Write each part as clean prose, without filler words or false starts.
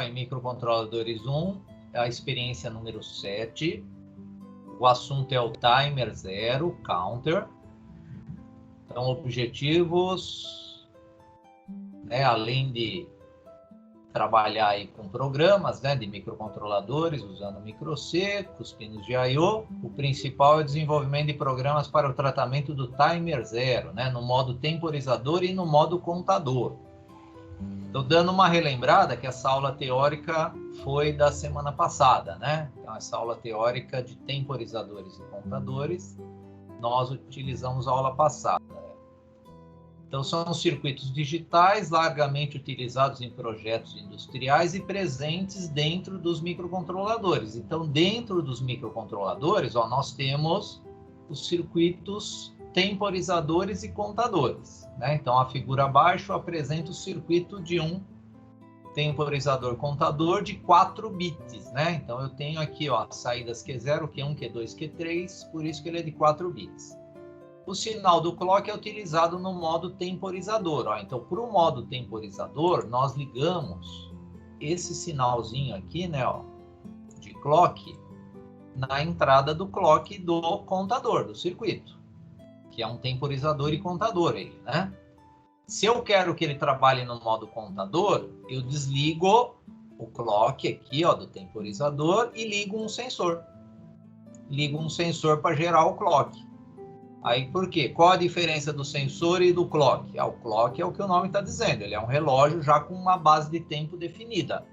em microcontroladores 1, a experiência número 7. O assunto é o timer 0, counter. Então, objetivos, né, além de trabalhar aí com programas, né, de microcontroladores, usando microC, com os pinos de I/O, o principal é o desenvolvimento de programas para o tratamento do timer 0, né, no modo temporizador e no modo contador. Estou dando uma relembrada que essa aula teórica foi da semana passada, né? Então, essa aula teórica de temporizadores e contadores, nós utilizamos a aula passada. Então, são circuitos digitais largamente utilizados em projetos industriais e presentes dentro dos microcontroladores. Então, dentro dos microcontroladores, ó, nós temos os circuitos temporizadores e contadores, né? Então, a figura abaixo apresenta o circuito de um temporizador contador de 4 bits, né? Então, eu tenho aqui, ó, saídas Q0, Q1, Q2, Q3, por isso que ele é de 4 bits. O sinal do clock é utilizado no modo temporizador. Ó. Então, para o modo temporizador, nós ligamos esse sinalzinho aqui, né, ó, de clock, na entrada do clock do contador, do circuito, que é um temporizador e contador, ele, né? Se eu quero que ele trabalhe no modo contador, eu desligo o clock aqui, ó, do temporizador e ligo um sensor. Ligo um sensor para gerar o clock. Aí, por quê? Qual a diferença do sensor e do clock? O clock é o que o nome está dizendo, ele é um relógio já com uma base de tempo definida.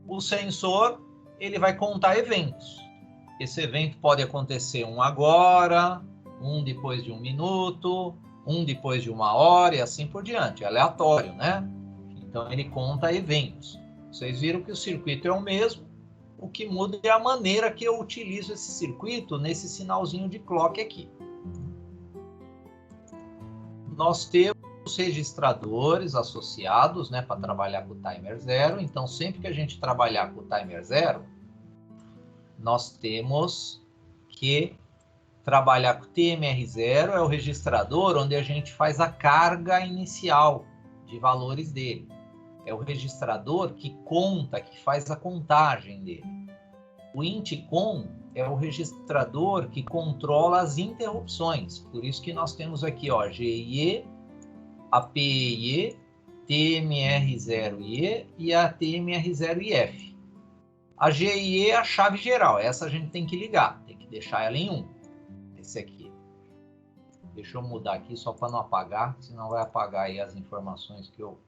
O sensor, ele vai contar eventos. Esse evento pode acontecer um agora, um depois de 1 minuto, um depois de 1 hora e assim por diante. É aleatório, né? Então, ele conta eventos. Vocês viram que o circuito é o mesmo. O que muda é a maneira que eu utilizo esse circuito nesse sinalzinho de clock aqui. Nós temos registradores associados, né, para trabalhar com o timer 0. Então, sempre que a gente trabalhar com o timer 0, nós temos que trabalhar com o TMR0, é o registrador onde a gente faz a carga inicial de valores dele. É o registrador que conta, que faz a contagem dele. O INTCON é o registrador que controla as interrupções. Por isso que nós temos aqui, ó, GIE, APIE, TMR0IE e a TMR0IF. A GIE é a chave geral, essa a gente tem que ligar, tem que deixar ela em 1. Esse aqui. Deixa eu mudar aqui só para não apagar, senão vai apagar aí as informações que eu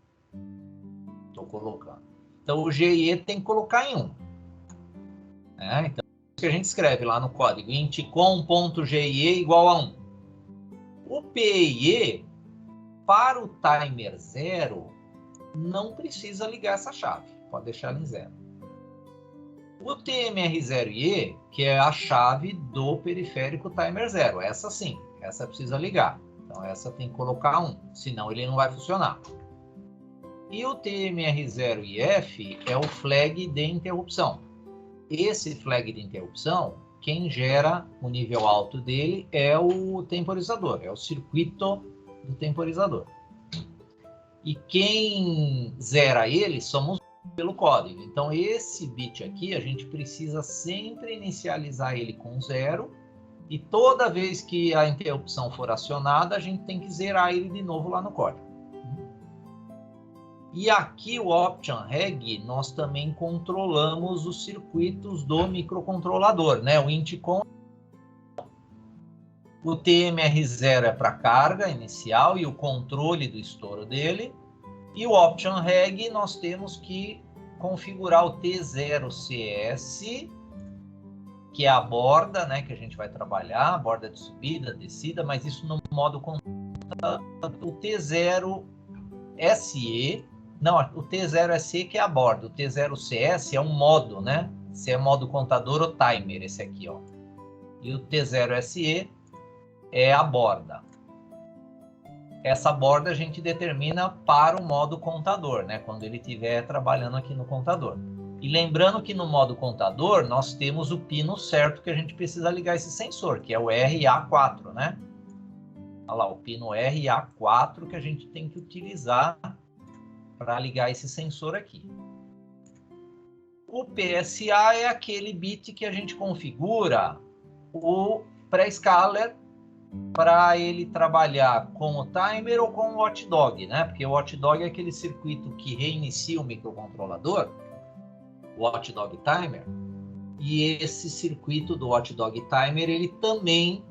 estou colocando. Então, o GIE tem que colocar em 1. Então, que a gente escreve lá no código, intcom.GIE igual a 1. O PIE, para o timer 0, não precisa ligar essa chave, pode deixar ela em 0. O TMR0IE, que é a chave do periférico timer 0, essa sim, essa precisa ligar. Então, essa tem que colocar 1, senão ele não vai funcionar. E o TMR0IF é o flag de interrupção. Esse flag de interrupção, quem gera o nível alto dele é o temporizador, é o circuito do temporizador. E quem zera ele somos pelo código. Então, esse bit aqui, a gente precisa sempre inicializar ele com 0, e toda vez que a interrupção for acionada, a gente tem que zerar ele de novo lá no código. E aqui o Option Reg, nós também controlamos os circuitos do microcontrolador, né? O INTCON, o TMR0 é para carga inicial e o controle do estouro dele. E o Option Reg, nós temos que configurar o T0CS, que é a borda, né? Que a gente vai trabalhar, a borda de subida, descida, mas isso no modo contador. O T0SE, não, o T0SE que é a borda, o T0CS é um modo, né? Se é modo contador ou timer, esse aqui, ó. E o T0SE é a borda. Essa borda a gente determina para o modo contador, né? Quando ele estiver trabalhando aqui no contador. E lembrando que no modo contador, nós temos o pino certo que a gente precisa ligar esse sensor, que é o RA4, né? Olha lá, o pino RA4 que a gente tem que utilizar para ligar esse sensor aqui. O PSA é aquele bit que a gente configura o pré-scaler para ele trabalhar com o timer ou com o watchdog, né? Porque o watchdog é aquele circuito que reinicia o microcontrolador, o watchdog timer, e esse circuito do watchdog timer, ele também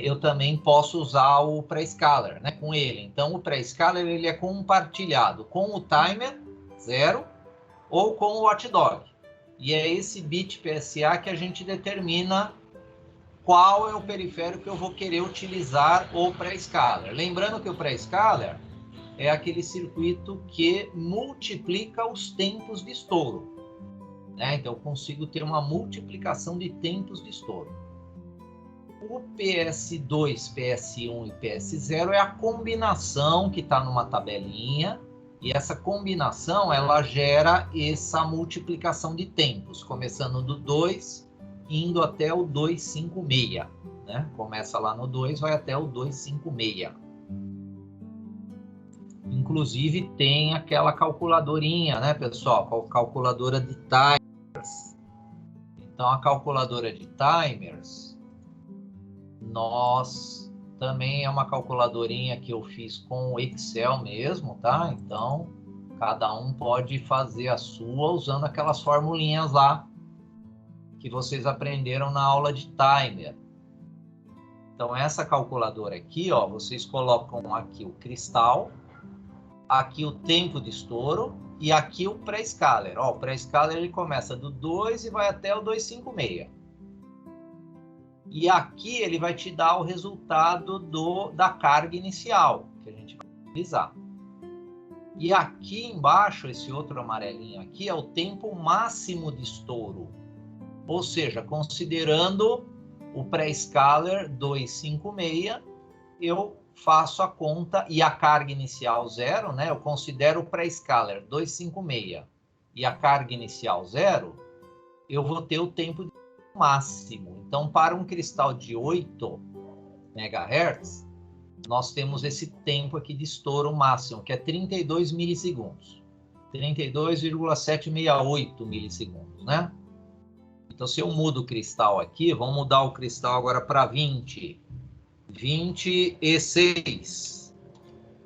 eu também posso usar o pré-scaler, né, com ele. Então, o pré-scaler ele é compartilhado com o timer 0 ou com o watchdog. E é esse bit PSA que a gente determina qual é o periférico que eu vou querer utilizar o pré-scaler. Lembrando que o pré-scaler é aquele circuito que multiplica os tempos de estouro, né? Então, eu consigo ter uma multiplicação de tempos de estouro. O PS2, PS1 e PS0 é a combinação que está numa tabelinha, e essa combinação ela gera essa multiplicação de tempos, começando do 2, indo até o 256. Né? Começa lá no 2, vai até o 256. Inclusive tem aquela calculadorinha, né, pessoal? Calculadora de timers. Então, a calculadora de timers, nós também é uma calculadorinha que eu fiz com o Excel mesmo, tá? Então, cada um pode fazer a sua usando aquelas formulinhas lá que vocês aprenderam na aula de timer. Então, essa calculadora aqui, ó, vocês colocam aqui o cristal, aqui o tempo de estouro e aqui o pré-scaler. Ó, o pré-scaler ele começa do 2 e vai até o 256. E aqui ele vai te dar o resultado da carga inicial, que a gente vai utilizar. E aqui embaixo, esse outro amarelinho aqui, é o tempo máximo de estouro. Ou seja, considerando o pré-scaler 256, eu faço a conta, e a carga inicial 0, né? Eu considero o pré-scaler 256 e a carga inicial 0, eu vou ter o tempo de máximo. Então, para um cristal de 8 MHz, nós temos esse tempo aqui de estouro máximo, que é 32 milissegundos. 32,768 milissegundos, né? Então, se eu mudo o cristal aqui, vamos mudar o cristal agora para 20. 26.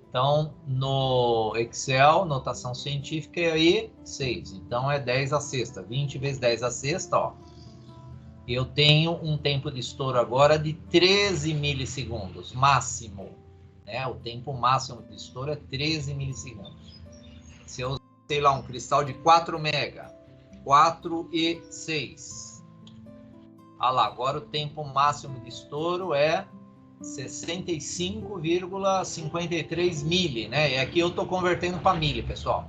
Então, no Excel, notação científica é aí 6. Então, é 10 a sexta. 20 vezes 10 a sexta, ó. Eu tenho um tempo de estouro agora de 13 milissegundos, máximo. Né? O tempo máximo de estouro é 13 milissegundos. Se eu, sei lá, um cristal de 4 mega, 4 e 6. Ah lá, agora o tempo máximo de estouro é 65,53 mili, né? E aqui eu estou convertendo para mili, pessoal.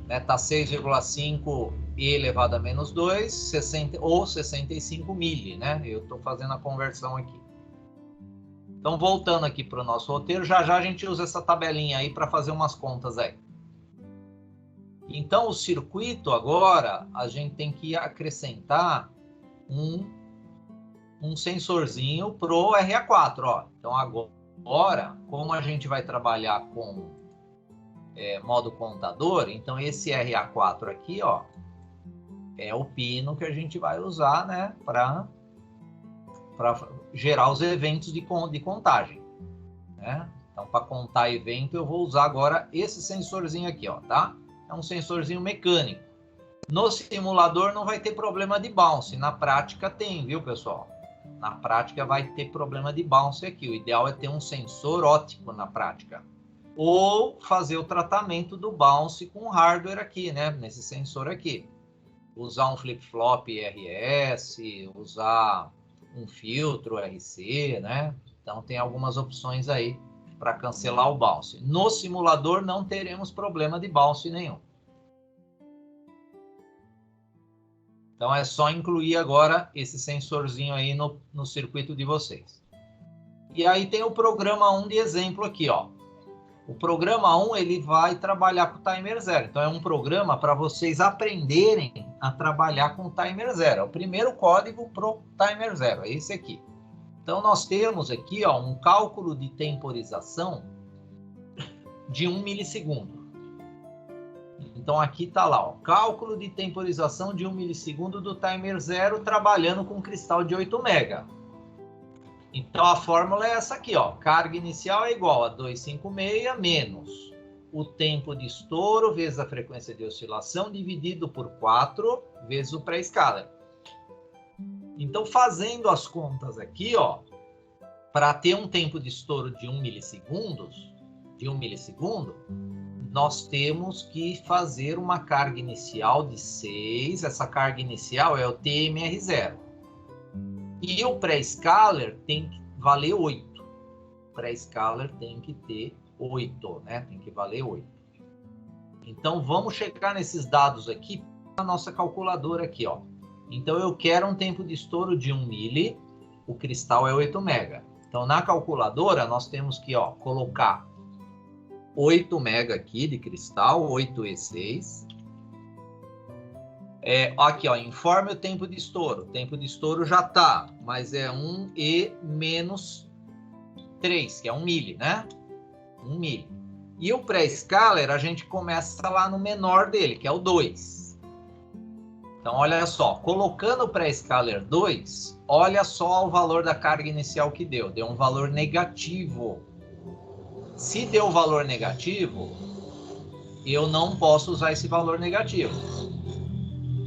Né? Tá 6,5 e elevado a menos 2, 60, ou 65 mili, né? Eu estou fazendo a conversão aqui. Então, voltando aqui para o nosso roteiro, já a gente usa essa tabelinha aí para fazer umas contas aí. Então, o circuito agora, a gente tem que acrescentar um sensorzinho pro RA4, ó. Então, agora, como a gente vai trabalhar com modo contador, então esse RA4 aqui, ó, é o pino que a gente vai usar, né, para gerar os eventos de contagem, né? Então, para contar evento, eu vou usar agora esse sensorzinho aqui, ó, tá? É um sensorzinho mecânico. No simulador não vai ter problema de bounce, na prática tem, viu, pessoal? Na prática vai ter problema de bounce aqui. O ideal é ter um sensor óptico na prática. Ou fazer o tratamento do bounce com hardware aqui, né? Nesse sensor aqui. Usar um flip-flop RS, usar um filtro RC, né? Então tem algumas opções aí para cancelar o bounce. No simulador não teremos problema de bounce nenhum. Então, é só incluir agora esse sensorzinho aí no circuito de vocês. E aí tem o programa 1 de exemplo aqui, ó. O programa 1, ele vai trabalhar com o timer 0. Então, é um programa para vocês aprenderem a trabalhar com o timer 0. É o primeiro código para o timer 0, é esse aqui. Então, nós temos aqui, ó, um cálculo de temporização de 1 milissegundo. Então aqui está lá, ó, cálculo de temporização de 1 milissegundo do timer 0 trabalhando com cristal de 8 mega. Então a fórmula é essa aqui, ó, carga inicial é igual a 256 menos o tempo de estouro vezes a frequência de oscilação dividido por 4 vezes o pré-scaler. Então fazendo as contas aqui, ó, para ter um tempo de estouro de 1 milissegundo, nós temos que fazer uma carga inicial de 6. Essa carga inicial é o TMR0. E o pré-scaler tem que valer 8. O pré-scaler tem que ter 8, né? Tem que valer 8. Então, vamos checar nesses dados aqui na nossa calculadora aqui, ó. Então, eu quero um tempo de estouro de 1 mili. O cristal é 8 mega. Então, na calculadora, nós temos que, ó, colocar 8 mega aqui de cristal, 8E6. Aqui, ó, informe o tempo de estouro. O tempo de estouro já tá, mas é 1E menos 3, que é 1 mili, né? 1 mili. E o pré-scaler, a gente começa lá no menor dele, que é o 2. Então, olha só, colocando o pré-scaler 2, olha só o valor da carga inicial que deu. Deu um valor negativo. Se deu valor negativo, eu não posso usar esse valor negativo.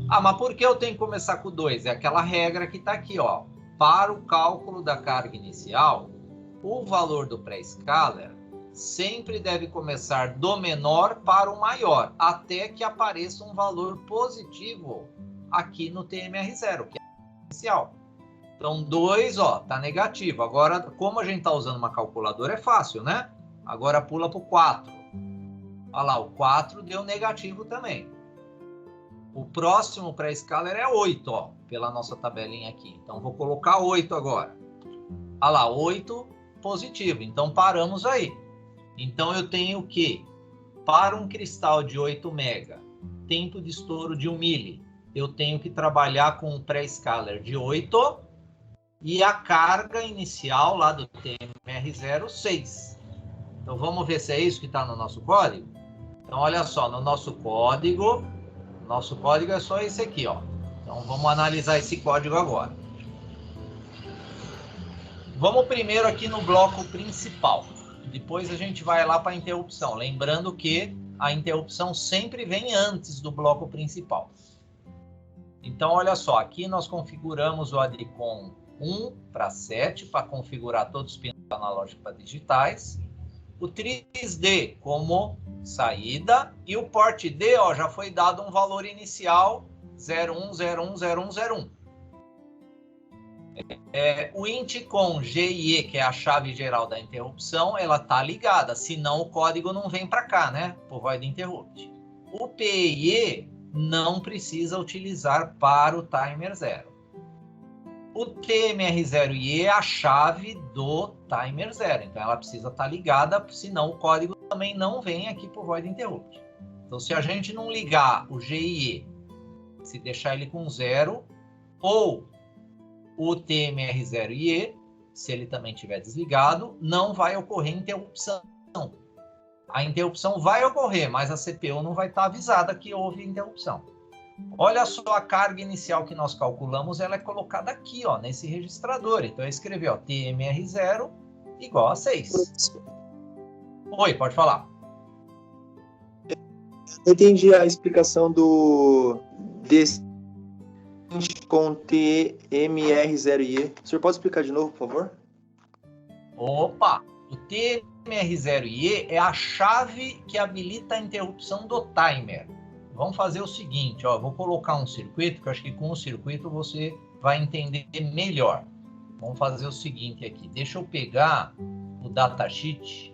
Ah, mas por que eu tenho que começar com o 2? É aquela regra que está aqui, ó. Para o cálculo da carga inicial, o valor do pré-scaler sempre deve começar do menor para o maior, até que apareça um valor positivo aqui no TMR0, que é a inicial. Então, 2, ó, tá negativo. Agora, como a gente está usando uma calculadora, é fácil, né? Agora pula para o 4. Olha lá, o 4 deu negativo também. O próximo pré-scaler é 8, ó, pela nossa tabelinha aqui. Então, vou colocar 8 agora. Olha lá, 8 positivo. Então, paramos aí. Então, eu tenho que, para um cristal de 8 mega, tempo de estouro de 1 mili, eu tenho que trabalhar com um pré-scaler de 8 e a carga inicial lá do TMR0, 6. Então, vamos ver se é isso que está no nosso código? Então, olha só, no nosso código é só esse aqui, ó. Então, vamos analisar esse código agora. Vamos primeiro aqui no bloco principal. Depois a gente vai lá para a interrupção. Lembrando que a interrupção sempre vem antes do bloco principal. Então, olha só, aqui nós configuramos o ADCOM 1 para 7, para configurar todos os pinos analógicos para digitais. O 3D como saída e o port D, ó, já foi dado um valor inicial 01010101. O int com GIE, que é a chave geral da interrupção, ela tá ligada, senão o código não vem para cá, né? Por void interrupt. O PIE não precisa utilizar para o timer 0. O TMR0IE é a chave do timer 0, então ela precisa estar ligada, senão o código também não vem aqui por void interrupt. Então, se a gente não ligar o GIE, se deixar ele com 0, ou o TMR0IE, se ele também estiver desligado, não vai ocorrer interrupção. A interrupção vai ocorrer, mas a CPU não vai estar avisada que houve interrupção. Olha só a carga inicial que nós calculamos, ela é colocada aqui, ó, nesse registrador. Então, eu escrevi, ó, TMR0 igual a 6. Oi, pode falar. Eu entendi a explicação desse com TMR0IE. O senhor pode explicar de novo, por favor? Opa! O TMR0IE é a chave que habilita a interrupção do timer. Vamos fazer o seguinte, ó, vou colocar um circuito, que eu acho que com o circuito você vai entender melhor. Vamos fazer o seguinte aqui, deixa eu pegar o datasheet.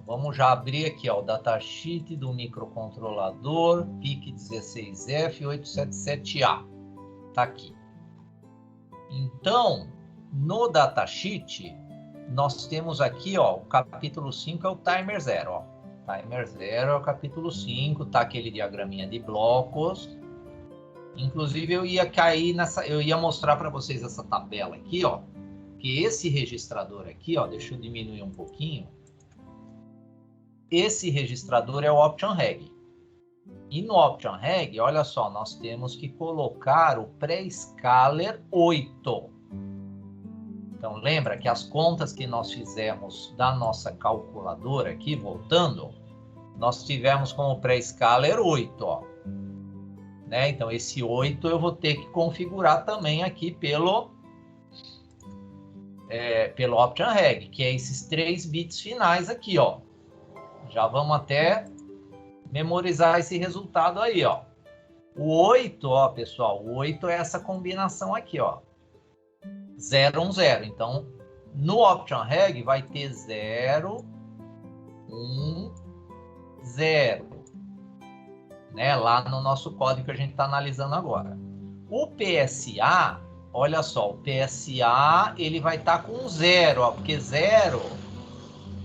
Vamos já abrir aqui, ó, o datasheet do microcontrolador PIC16F877A. Tá aqui. Então, no datasheet, nós temos aqui, ó, o capítulo 5 é o timer 0, ó. Timer 0 é o capítulo 5, tá aquele diagraminha de blocos. Inclusive, eu ia mostrar para vocês essa tabela aqui, ó. Que esse registrador aqui, ó, deixa eu diminuir um pouquinho. esse registrador é o Option Reg. E no Option Reg, olha só, nós temos que colocar o pré-scaler 8. Então, lembra que as contas que nós fizemos da nossa calculadora aqui, voltando, nós tivemos como pré-scaler 8, ó. Né? Então, esse 8 eu vou ter que configurar também aqui pelo Option Reg, que é esses 3 bits finais aqui, ó. Já vamos até memorizar esse resultado aí, ó. O 8, ó, pessoal, o 8 é essa combinação aqui, ó. 0, 1, 0. Então, no Option Reg vai ter 0, 1, 0. Né? Lá no nosso código que a gente está analisando agora. O PSA, olha só, o PSA ele vai estar com 0, ó, porque 0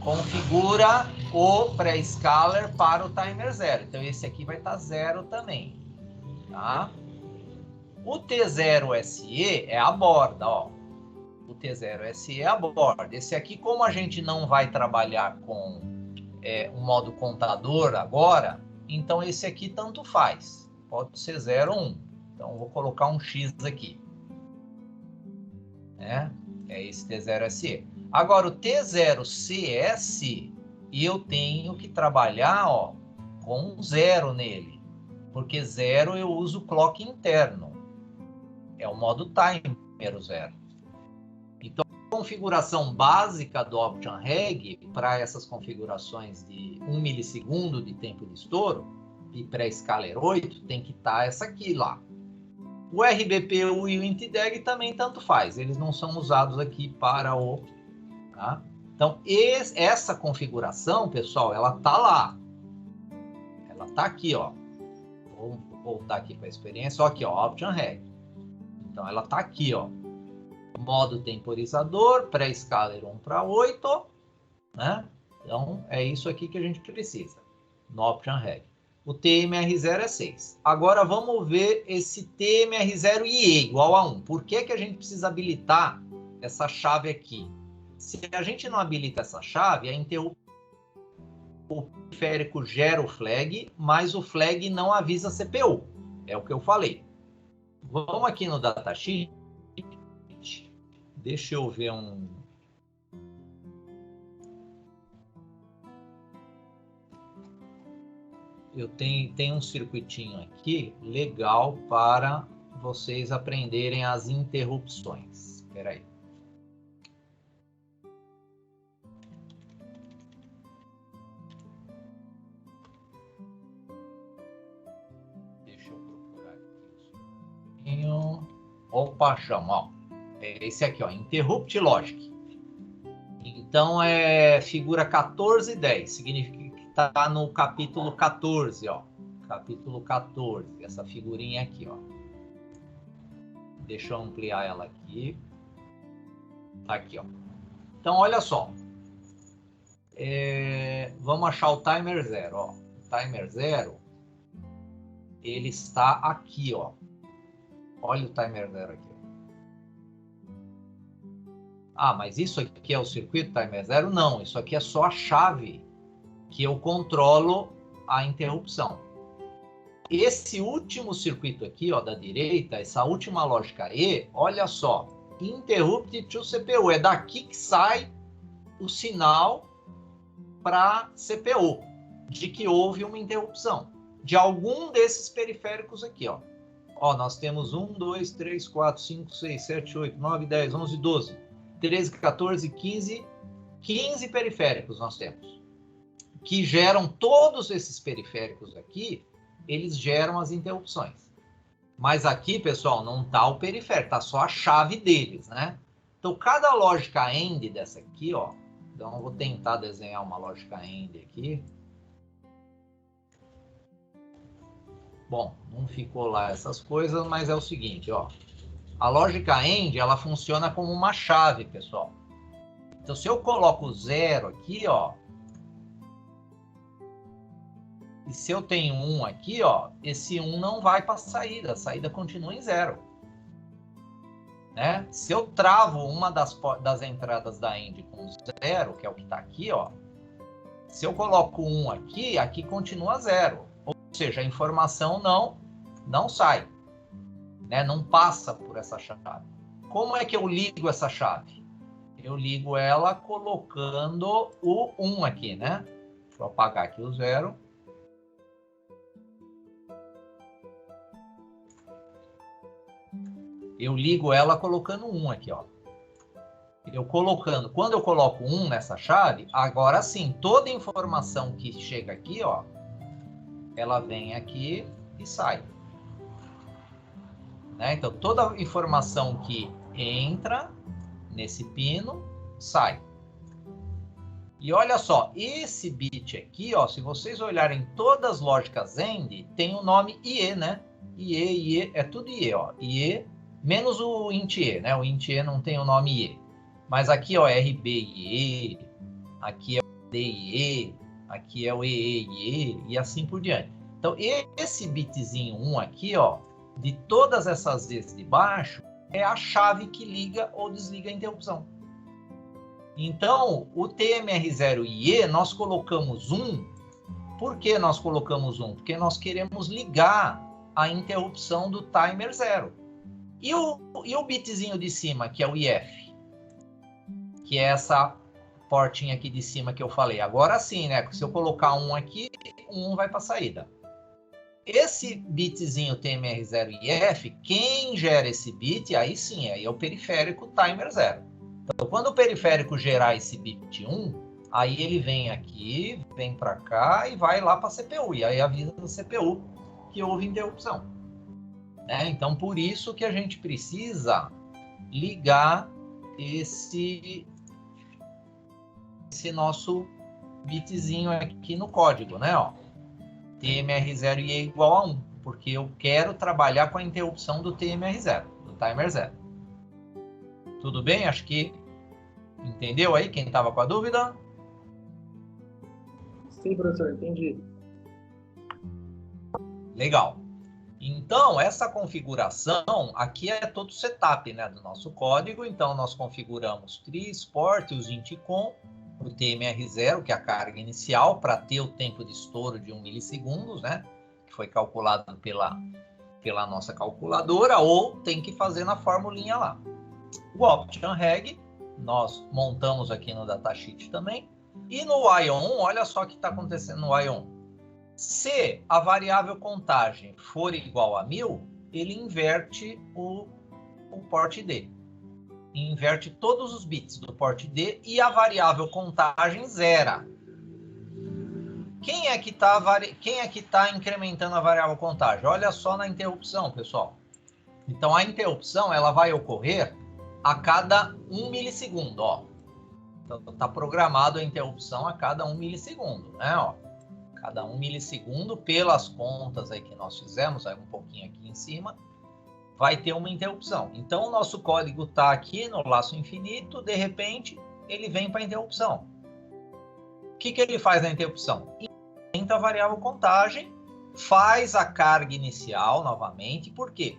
configura o pré-scaler para o timer 0. Então, esse aqui vai estar 0 também. Tá? O T0SE é a borda, ó. O T0SE é a borda. Esse aqui, como a gente não vai trabalhar com um modo contador agora, então esse aqui tanto faz. Pode ser 0 ou 1. Então, eu vou colocar um X aqui. É esse T0SE. Agora, o T0CS, eu tenho que trabalhar, ó, com 0 nele. Porque 0 eu uso clock interno. É o modo timer 0. Então, a configuração básica do Option Reg para essas configurações de 1 milissegundo de tempo de estouro e pré-scaler 8 tem que estar essa aqui lá. O RBPU e o IntDeg também tanto faz. Eles não são usados aqui para o... Tá? Então, essa configuração, pessoal, ela tá lá. Ela tá aqui, ó. Vou voltar aqui para a experiência. Ó, aqui, ó, Option Reg. Então, ela tá aqui, ó. Modo temporizador, pré-scaler 1 para 8, né? Então, é isso aqui que a gente precisa no Option Reg. O TMR0 é 6. Agora, vamos ver esse TMR0IE igual a 1. Por que a gente precisa habilitar essa chave aqui? Se a gente não habilita essa chave, o periférico gera o flag, mas o flag não avisa a CPU. É o que eu falei. Vamos aqui no datasheet. Deixa eu ver um... Eu tenho um circuitinho aqui legal para vocês aprenderem as interrupções. Espera aí. Deixa eu procurar aqui. Opa, chama, ó. É esse aqui, ó, Interrupt Logic. Então, é figura 1410, significa que está no capítulo 14, ó. Capítulo 14, essa figurinha aqui, ó. Deixa eu ampliar ela aqui. Aqui, ó. Então, olha só. Vamos achar o timer 0, ó. O timer 0, ele está aqui, ó. Olha o timer 0 aqui. Ah, mas isso aqui é o circuito timer 0? Não, isso aqui é só a chave que eu controlo a interrupção. Esse último circuito aqui, ó, da direita, essa última lógica E, olha só, interrupt to CPU, é daqui que sai o sinal para CPU, de que houve uma interrupção, de algum desses periféricos aqui, ó. Ó, nós temos 1, 2, 3, 4, 5, 6, 7, 8, 9, 10, 11, 12... 13, 14, 15 periféricos nós temos. Que geram todos esses periféricos aqui, eles geram as interrupções. Mas aqui, pessoal, não está o periférico, está só a chave deles, né? Então, cada lógica AND dessa aqui, ó. Então, eu vou tentar desenhar uma lógica AND aqui. Bom, não ficou lá essas coisas, mas é o seguinte, ó. A lógica AND, ela funciona como uma chave, pessoal. Então, se eu coloco 0 aqui, ó, e se eu tenho 1 aqui, ó, esse 1 não vai para a saída continua em 0. Né? Se eu travo uma das entradas da AND com 0, que é o que está aqui, ó, Se eu coloco 1 aqui, aqui continua 0. Ou seja, a informação não sai, né? Não passa por essa chave. Como é que eu ligo essa chave? Eu ligo ela colocando o 1 aqui, né? Deixa eu apagar aqui o 0. Eu ligo ela colocando 1 aqui, ó. Quando eu coloco 1 nessa chave, agora sim, toda informação que chega aqui, ó, ela vem aqui e sai. Né? Então, toda informação que entra nesse pino, sai. E olha só, esse bit aqui, ó, se vocês olharem todas as lógicas AND, tem o nome IE, né? IE, é tudo IE, ó. IE, menos o int E, né? O int E não tem o nome IE. Mas aqui, ó, RBIE, aqui é o DIE, aqui é o EEIE e assim por diante. Então, esse bitzinho 1 aqui, ó, de todas essas vezes de baixo, é a chave que liga ou desliga a interrupção. Então, o TMR0IE, nós colocamos 1. Por que nós colocamos 1? Porque nós queremos ligar a interrupção do timer 0. E o bitzinho de cima, que é o IF? Que é essa portinha aqui de cima que eu falei. Agora sim, né? Se eu colocar 1 aqui, 1 vai para a saída. Esse bitzinho TMR0IF, quem gera esse bit, aí sim, aí é o periférico timer 0. Então, quando o periférico gerar esse bit 1, aí ele vem aqui, vem para cá e vai lá para a CPU. E aí avisa a CPU que houve interrupção. Né? Então, por isso que a gente precisa ligar esse nosso bitzinho aqui no código, né? Ó, TMR0IE igual a 1, porque eu quero trabalhar com a interrupção do TMR0, do timer 0. Tudo bem? Acho que entendeu aí quem estava com a dúvida? Sim, professor, entendi. Legal. Então, essa configuração, aqui é todo o setup, né, do nosso código. Então, nós configuramos TRIS, PORT, os INTCOM, o TMR0, que é a carga inicial, para ter o tempo de estouro de 1 milissegundos, né, que foi calculado pela nossa calculadora, ou tem que fazer na formulinha lá. O Option Reg, nós montamos aqui no datasheet também. E no ION, olha só o que está acontecendo no ION. Se a variável contagem for igual a 1000, ele inverte o port D. Inverte todos os bits do port D e a variável contagem zera. Quem é que está incrementando a variável contagem? Olha só na interrupção, pessoal. Então, a interrupção ela vai ocorrer a cada 1 milissegundo. Ó. Então, está programado a interrupção a cada 1 milissegundo, né? Ó. Cada 1 milissegundo, pelas contas aí que nós fizemos, aí um pouquinho aqui em cima, vai ter uma interrupção. Então, o nosso código está aqui no laço infinito, de repente, ele vem para a interrupção. O que ele faz na interrupção? Incrementa a variável contagem, faz a carga inicial novamente. Por quê?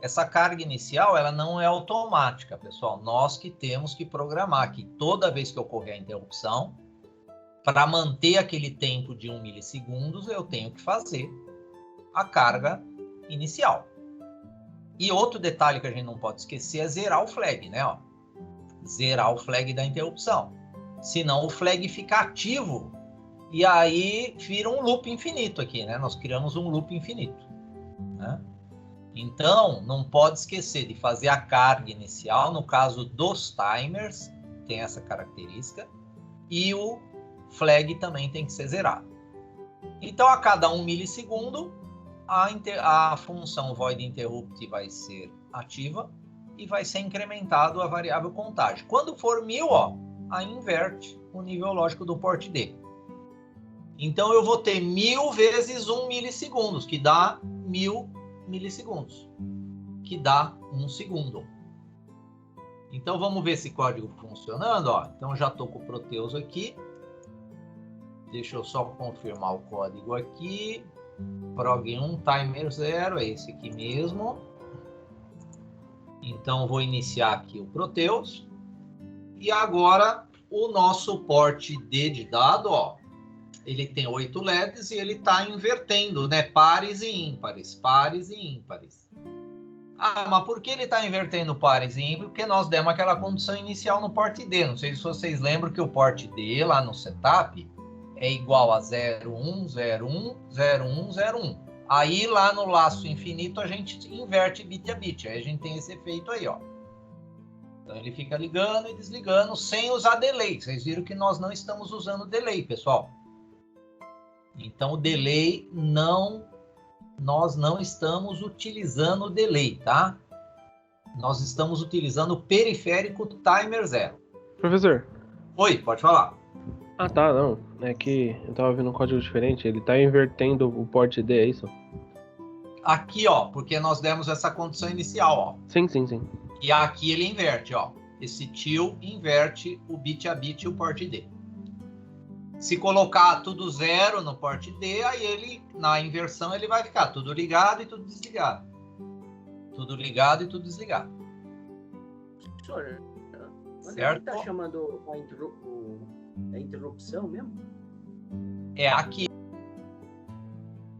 Essa carga inicial ela não é automática, pessoal. Nós que temos que programar que toda vez que ocorrer a interrupção, para manter aquele tempo de 1 milissegundos, eu tenho que fazer a carga inicial. E outro detalhe que a gente não pode esquecer é zerar o flag, né? Ó. Zerar o flag da interrupção. Senão o flag fica ativo e aí vira um loop infinito aqui, né? Nós criamos um loop infinito, né? Então, não pode esquecer de fazer a carga inicial. No caso dos timers, tem essa característica. E o flag também tem que ser zerado. Então, a cada 1 milissegundo, a função void interrupt vai ser ativa e vai ser incrementado a variável contagem. Quando for 1000, ó, aí inverte o nível lógico do port D. Então, eu vou ter 1000 vezes 1 milissegundos, que dá 1000 milissegundos, que dá 1 segundo. Então, vamos ver esse código funcionando. Ó. Então, já estou com o Proteus aqui. Deixa eu só confirmar o código aqui. prog1 timer 0, é esse aqui mesmo. Então, vou iniciar aqui o Proteus. E agora, o nosso port D de dado, ó, ele tem 8 LEDs e ele está invertendo, né? Pares e ímpares, pares e ímpares. Ah, mas por que ele está invertendo pares e ímpares? Porque nós demos aquela condição inicial no porte D. Não sei se vocês lembram que o porte D lá no setup é igual a 01, 01, 01, 01. Aí lá no laço infinito a gente inverte bit a bit. Aí a gente tem esse efeito aí, ó. Então ele fica ligando e desligando sem usar delay. Vocês viram que nós não estamos usando delay, pessoal. Então o delay nós não estamos utilizando o delay, tá? Nós estamos utilizando o periférico timer 0. Professor. Oi, pode falar. Ah, tá, não. É que eu tava vendo um código diferente. Ele tá invertendo o porte D, é isso? Aqui, ó, porque nós demos essa condição inicial, ó. Sim. E aqui ele inverte, ó. Esse till inverte o bit a bit e o porte D. Se colocar tudo 0 no porte D, aí ele, na inversão, ele vai ficar tudo ligado e tudo desligado. Tudo ligado e tudo desligado. Professor, quando Certo? ele está chamando a interrupção mesmo? É aqui.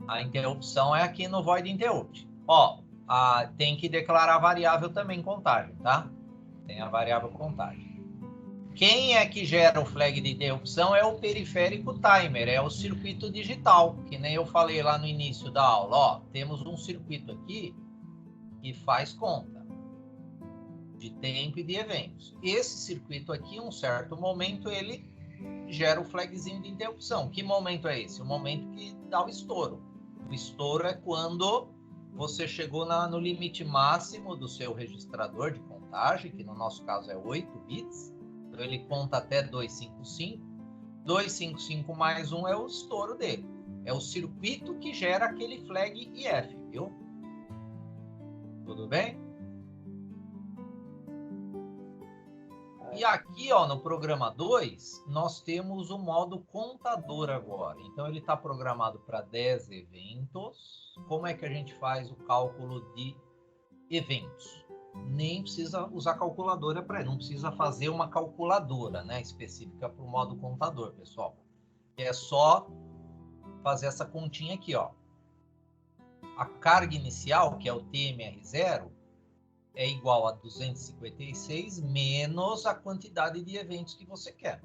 A interrupção é aqui no void interrupt. Ó, tem que declarar a variável também contagem, tá? Tem a variável contagem. Quem é que gera o flag de interrupção é o periférico timer, é o circuito digital, que nem eu falei lá no início da aula. Ó, temos um circuito aqui que faz conta de tempo e de eventos. Esse circuito aqui, em um certo momento, ele gera o flagzinho de interrupção. Que momento é esse? O momento que dá o estouro. O estouro é quando você chegou no limite máximo do seu registrador de contagem, que no nosso caso é 8 bits. Então ele conta até 255. 255 mais 1 é o estouro dele. É o circuito que gera aquele flag IF, viu? Tudo bem? E aqui, ó, no programa 2, nós temos o modo contador agora. Então, ele está programado para 10 eventos. Como é que a gente faz o cálculo de eventos? Nem precisa usar calculadora para ele, não precisa fazer uma calculadora, né, específica para o modo contador, pessoal. É só fazer essa continha aqui, ó. A carga inicial, que é o TMR0, é igual a 256 menos a quantidade de eventos que você quer.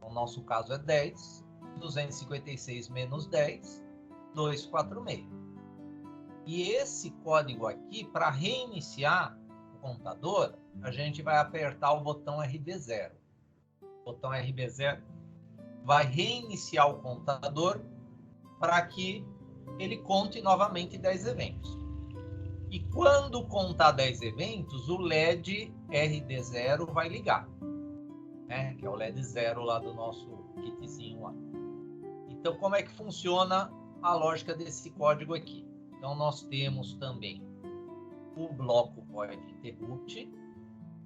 No nosso caso é 10, 256 menos 10, 246. E esse código aqui, para reiniciar o contador, a gente vai apertar o botão RB0. O botão RB0 vai reiniciar o contador para que ele conte novamente 10 eventos. E quando contar 10 eventos, o LED RD0 vai ligar, né? Que é o LED 0 lá do nosso kitzinho lá. Então, como é que funciona a lógica desse código aqui? Então, nós temos também o bloco void interrupt,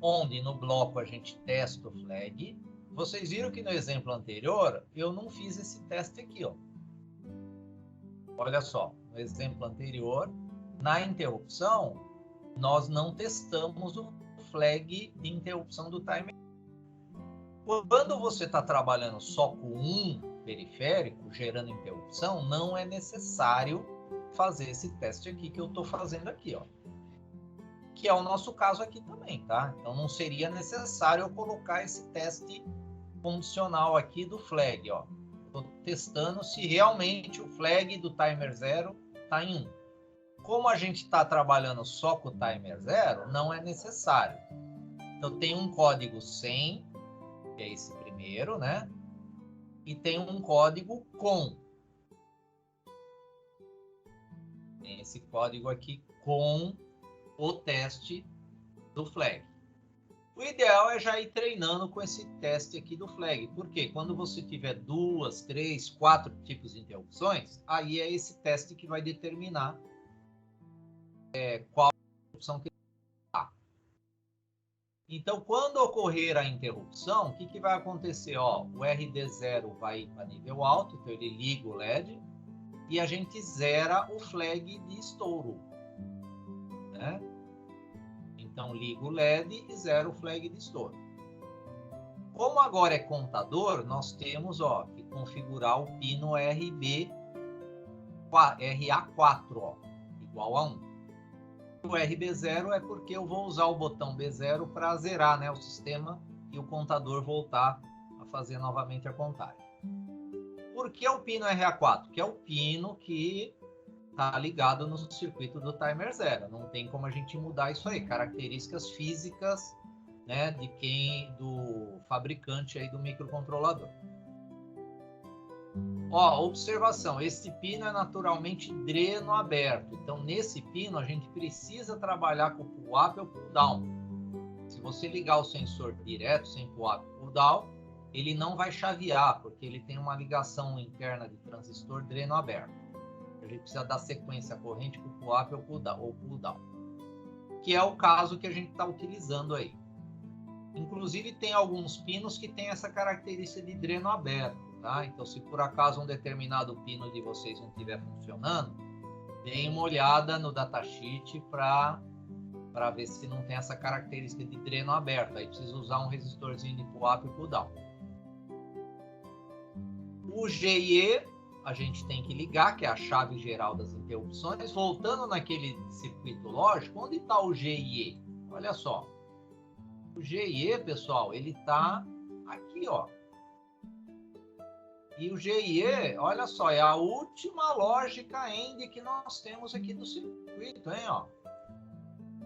onde no bloco a gente testa o flag. Vocês viram que no exemplo anterior, eu não fiz esse teste aqui, ó. Olha só, no exemplo anterior, na interrupção, nós não testamos o flag de interrupção do timer. Quando você está trabalhando só com um periférico, gerando interrupção, não é necessário fazer esse teste aqui que eu estou fazendo aqui, ó. Que é o nosso caso aqui também, tá? Então, não seria necessário eu colocar esse teste condicional aqui do flag, ó. Estou testando se realmente o flag do timer 0 está em 1. Como a gente está trabalhando só com o timer 0, não é necessário. Então, tem um código sem, que é esse primeiro, né? E tem um código com. Tem esse código aqui com o teste do flag. O ideal é já ir treinando com esse teste aqui do flag. Porque quando você tiver 2, 3, 4 tipos de interrupções, aí é esse teste que vai determinar qual interrupção que está. Então, quando ocorrer a interrupção, o que vai acontecer? Ó, o RD0 vai para nível alto, então ele liga o LED e a gente zera o flag de estouro, né? Então, liga o LED e zera o flag de estouro. Como agora é contador, nós temos que configurar o pino RA4, igual a 1. O RB0 é porque eu vou usar o botão B0 para zerar, né, o sistema e o contador voltar a fazer novamente a contagem. Por que o pino RA4? Que é o pino que está ligado no circuito do timer 0. Não tem como a gente mudar isso aí. Características físicas, né, do fabricante aí do microcontrolador. Observação, esse pino é naturalmente dreno aberto. Então, nesse pino, a gente precisa trabalhar com o pull-up ou pull-down. Se você ligar o sensor direto, sem pull-up ou pull-down, ele não vai chavear, porque ele tem uma ligação interna de transistor dreno aberto. A gente precisa dar sequência corrente com o pull-up ou pull-down. Que é o caso que a gente está utilizando aí. Inclusive, tem alguns pinos que têm essa característica de dreno aberto. Tá? Então, se por acaso um determinado pino de vocês não estiver funcionando, deem uma olhada no datasheet para ver se não tem essa característica de dreno aberto. Aí precisa usar um resistorzinho de pull-up e pull-down. O GIE a gente tem que ligar, que é a chave geral das interrupções. Voltando naquele circuito lógico, onde está o GIE? Olha só. O GIE, pessoal, ele está aqui, ó. E o GIE, olha só, é a última lógica AND que nós temos aqui do circuito, hein, ó.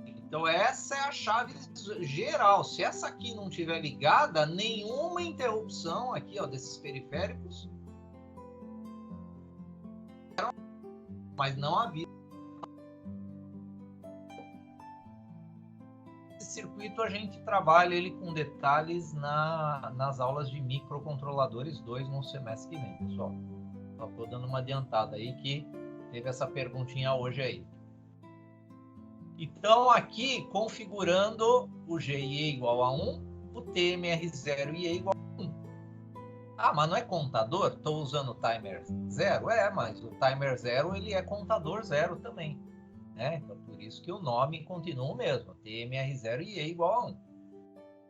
Então, essa é a chave geral. Se essa aqui não tiver ligada, nenhuma interrupção aqui, ó, desses periféricos, mas não havia. Esse circuito a gente trabalha ele com detalhes nas aulas de microcontroladores 2 no semestre que vem, pessoal. Só estou dando uma adiantada aí que teve essa perguntinha hoje aí. Então, aqui, configurando o GIE igual a 1, o TMR0 IE igual a 1. Ah, mas não é contador? Estou usando o timer 0? Mas o timer 0 ele é contador 0 também. Né? Então, por isso que o nome continua o mesmo, TMR0 IE igual a 1.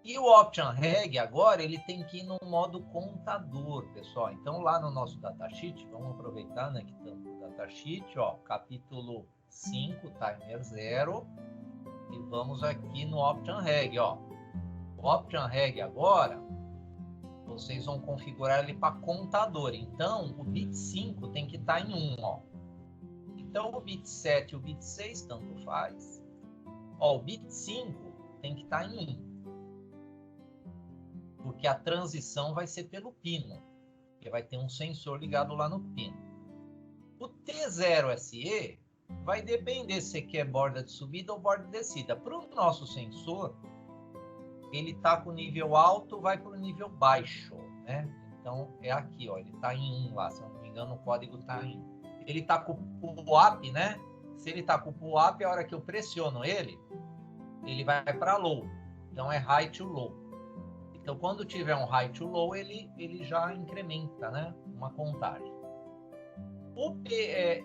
E o Option Reg agora ele tem que ir no modo contador, pessoal. Então, lá no nosso datasheet, vamos aproveitar, né, que estamos no datasheet, ó, capítulo 5, timer 0, e vamos aqui no Option Reg, ó. O Option Reg agora, vocês vão configurar ele para contador. Então, o bit 5 tem que estar em 1, ó. Então, o bit 7 e o bit 6, tanto faz. Ó, o bit 5 tem que estar em 1. Porque a transição vai ser pelo pino. Porque vai ter um sensor ligado lá no pino. O T0SE vai depender se quer borda de subida ou borda de descida. Para o nosso sensor, ele está com nível alto, vai para o nível baixo. Né? Então, é aqui, ó, ele está em 1 lá. Se eu não me engano, o código está em 1. Ele está com o pull-up, né? Se ele está com o pull-up, a hora que eu pressiono ele vai para low. Então, é high to low. Então, quando tiver um high to low, ele já incrementa, né? Uma contagem. O P é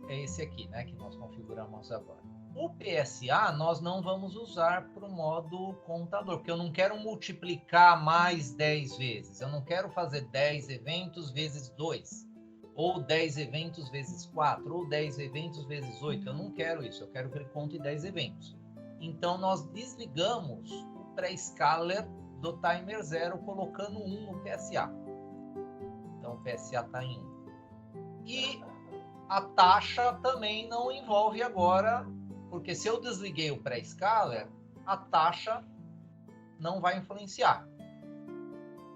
esse aqui, né? Que nós configuramos agora. O PSA, nós não vamos usar para o modo contador, porque eu não quero multiplicar mais 10 vezes. Eu não quero fazer 10 eventos vezes 2. Ou 10 eventos vezes 4, ou 10 eventos vezes 8. Eu não quero isso, eu quero que ele conte 10 eventos. Então, nós desligamos o pré-scaler do timer 0, colocando 1 no PSA. Então, o PSA está em 1. E a taxa também não envolve agora, porque se eu desliguei o pré-scaler, a taxa não vai influenciar.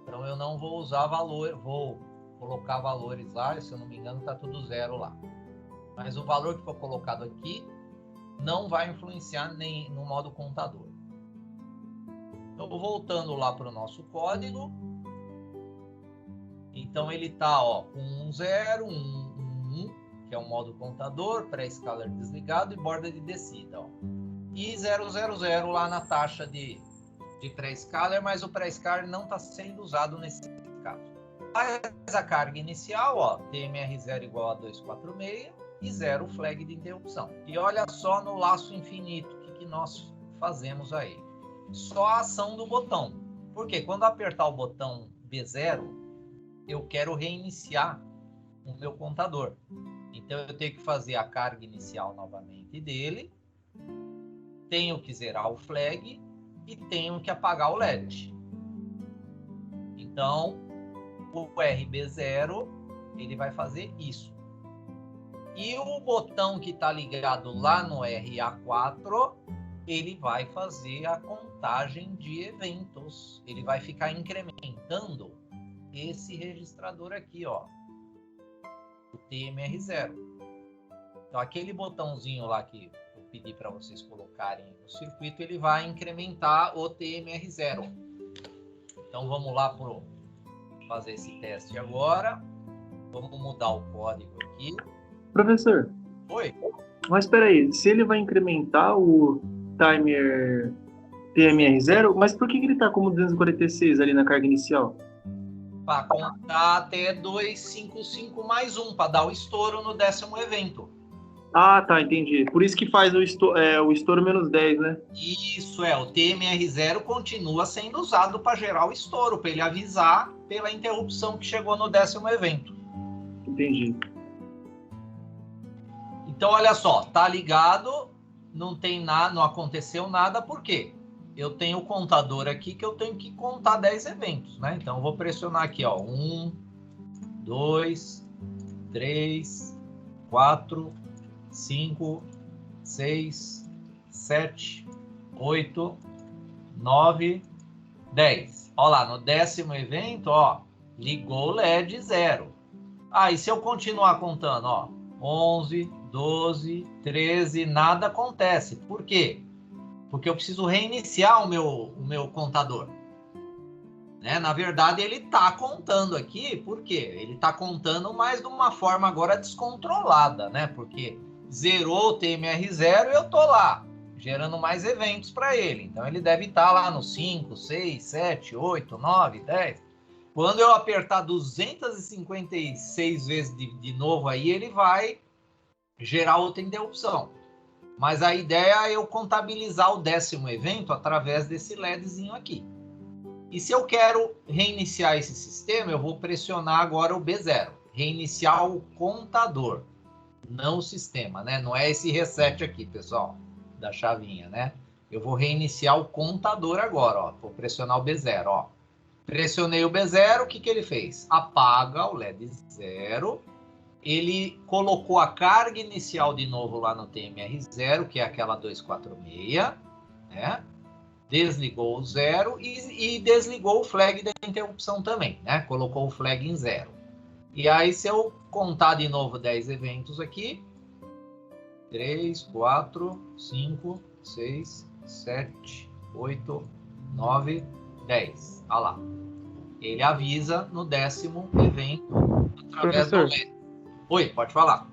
Então, eu não vou usar valor, vou colocar valores lá, se eu não me engano, está tudo 0 lá. Mas o valor que for colocado aqui não vai influenciar nem no modo contador. Então, voltando lá para o nosso código. Então, ele está com 1, 0, 1, 1, que é o modo contador, pré-scaler desligado e borda de descida. Ó. E 0, 0, 0 lá na taxa de pré-scaler, mas o pré-scaler não está sendo usado nesse caso. Faz a carga inicial, ó, TMR0 igual a 246 e 0 flag de interrupção. E olha só no laço infinito o que nós fazemos aí. Só a ação do botão. Porque quando apertar o botão B0, eu quero reiniciar o meu contador. Então, eu tenho que fazer a carga inicial novamente dele, tenho que zerar o flag e tenho que apagar o LED. Então, o RB0, ele vai fazer isso. E o botão que está ligado lá no RA4, ele vai fazer a contagem de eventos. Ele vai ficar incrementando esse registrador aqui, ó, o TMR0. Então, aquele botãozinho lá que eu pedi para vocês colocarem no circuito, ele vai incrementar o TMR0. Então, vamos lá para fazer esse teste agora. Vamos mudar o código aqui. Professor, Oi? mas espera aí, se ele vai incrementar o timer TMR0, mas por que ele está como 246 ali na carga inicial? Para contar até 255 mais 1, para dar o estouro no 10º evento. Ah, tá, entendi. Por isso que faz o estouro menos 10, né? Isso é, o TMR0 continua sendo usado para gerar o estouro, para ele avisar pela interrupção que chegou no 10º evento. Entendi. Então, olha só, tá ligado, não tem nada, não aconteceu nada, por quê? Eu tenho o contador aqui que eu tenho que contar 10 eventos, né? Então, eu vou pressionar aqui, ó, 1, 2, 3, 4, 5, 6, 7, 8, 9, 10. Olha lá, no 10º evento, ó, ligou o LED 0. Ah, e se eu continuar contando, ó, 11, 12, 13, nada acontece. Por quê? Porque eu preciso reiniciar o meu contador. Né? Na verdade, ele está contando aqui, por quê? Ele está contando, mas de uma forma agora descontrolada, né? Porque zerou o TMR0 e eu estou lá, gerando mais eventos para ele. Então, ele deve estar lá no 5, 6, 7, 8, 9, 10. Quando eu apertar 256 vezes de novo aí, ele vai gerar outra interrupção. Mas a ideia é eu contabilizar o 10º evento através desse LEDzinho aqui. E se eu quero reiniciar esse sistema, eu vou pressionar agora o B0. Reiniciar o contador, não o sistema, né? Não é esse reset aqui, pessoal, da chavinha, né? Eu vou reiniciar o contador agora, ó. Vou pressionar o B0, ó. Pressionei o B0, o que ele fez? Apaga o LED 0. Ele colocou a carga inicial de novo lá no TMR0, que é aquela 246, né? Desligou o 0 e desligou o flag da interrupção também, né? Colocou o flag em 0. E aí, se eu contar de novo 10 eventos aqui, 3, 4, 5, 6, 7, 8, 9, 10. Olha lá. Ele avisa no 10º evento através do LED. Oi, pode falar.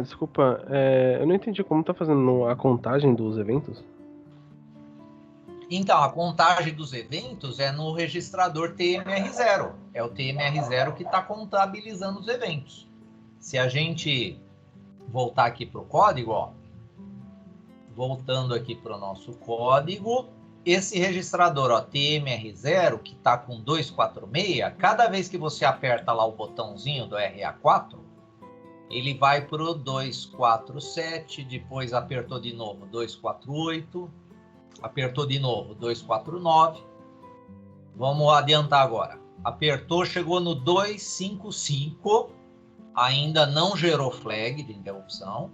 Desculpa, eu não entendi como tá fazendo a contagem dos eventos. Então, a contagem dos eventos é no registrador TMR0. É o TMR0 que está contabilizando os eventos. Se a gente voltar aqui para o código, ó, voltando aqui para o nosso código, esse registrador, ó, TMR0, que está com 246, cada vez que você aperta lá o botãozinho do RA4, ele vai para o 247, depois apertou de novo 248, apertou de novo 249. Vamos adiantar agora. Apertou, chegou no 255, ainda não gerou flag de interrupção.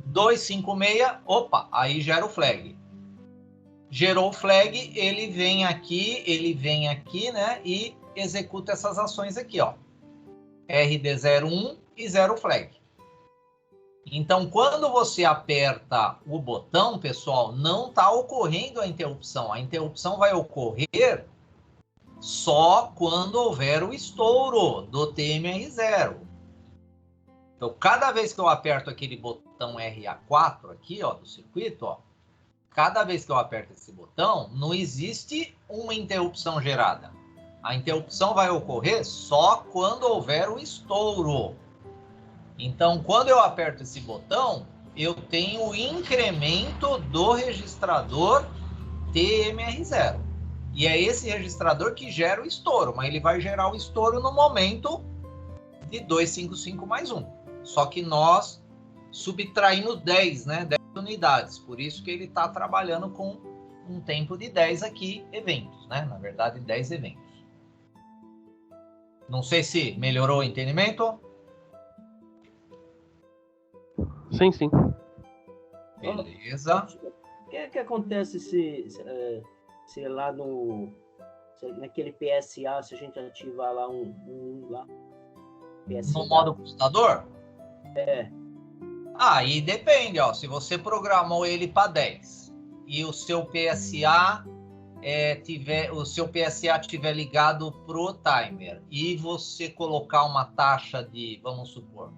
256, opa, aí gera o flag. Gerou o flag, ele vem aqui, né, e executa essas ações aqui, ó. RD01 e 0 flag. Então, quando você aperta o botão, pessoal, não está ocorrendo a interrupção. A interrupção vai ocorrer só quando houver o estouro do TMR0. Então, cada vez que eu aperto aquele botão RA4 aqui, ó, do circuito, ó, cada vez que eu aperto esse botão, não existe uma interrupção gerada. A interrupção vai ocorrer só quando houver o estouro. Então, quando eu aperto esse botão, eu tenho o incremento do registrador TMR0. E é esse registrador que gera o estouro, mas ele vai gerar o estouro no momento de 255 mais 1. Só que nós subtraímos 10, né? 10 unidades. Por isso que ele está trabalhando com um tempo de 10 aqui eventos, né? Na verdade, 10 eventos. Não sei se melhorou o entendimento. Sim, sim. Beleza. O que acontece se lá naquele PSA, se a gente ativar lá um lá? PSA. No modo computador? Aí depende, ó. Se você programou ele para 10 e o seu PSA tiver ligado pro timer e você colocar uma taxa de, vamos supor,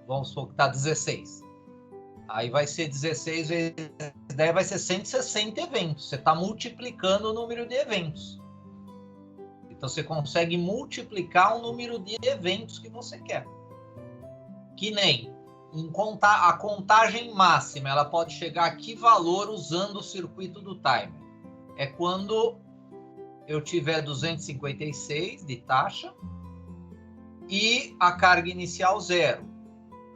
vamos supor que tá 16. Aí vai ser 16 vezes 10, vai ser 160 eventos. Você está multiplicando o número de eventos. Então você consegue multiplicar o número de eventos que você quer. Que nem a contagem máxima, ela pode chegar a que valor usando o circuito do timer? É quando eu tiver 256 de taxa e a carga inicial 0.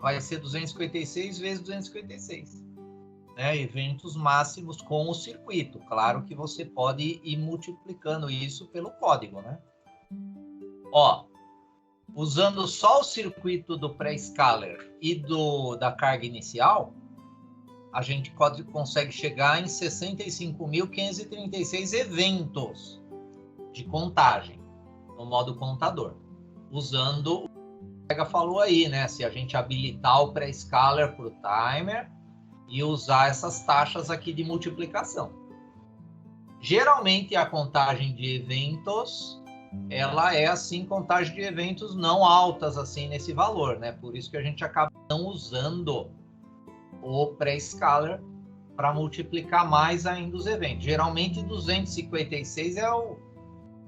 Vai ser 256 vezes 256. Né? Eventos máximos com o circuito. Claro que você pode ir multiplicando isso pelo código, né? Ó, usando só o circuito do pré-scaler e da carga inicial, a gente consegue chegar em 65.536 eventos de contagem no modo contador, usando o que o colega falou aí, né? Se a gente habilitar o pré-scaler para o timer e usar essas taxas aqui de multiplicação. Geralmente a contagem de eventos, ela é assim, contagem de eventos não altas assim nesse valor, né? Por isso que a gente acaba não usando o pré-scaler para multiplicar mais ainda os eventos. Geralmente 256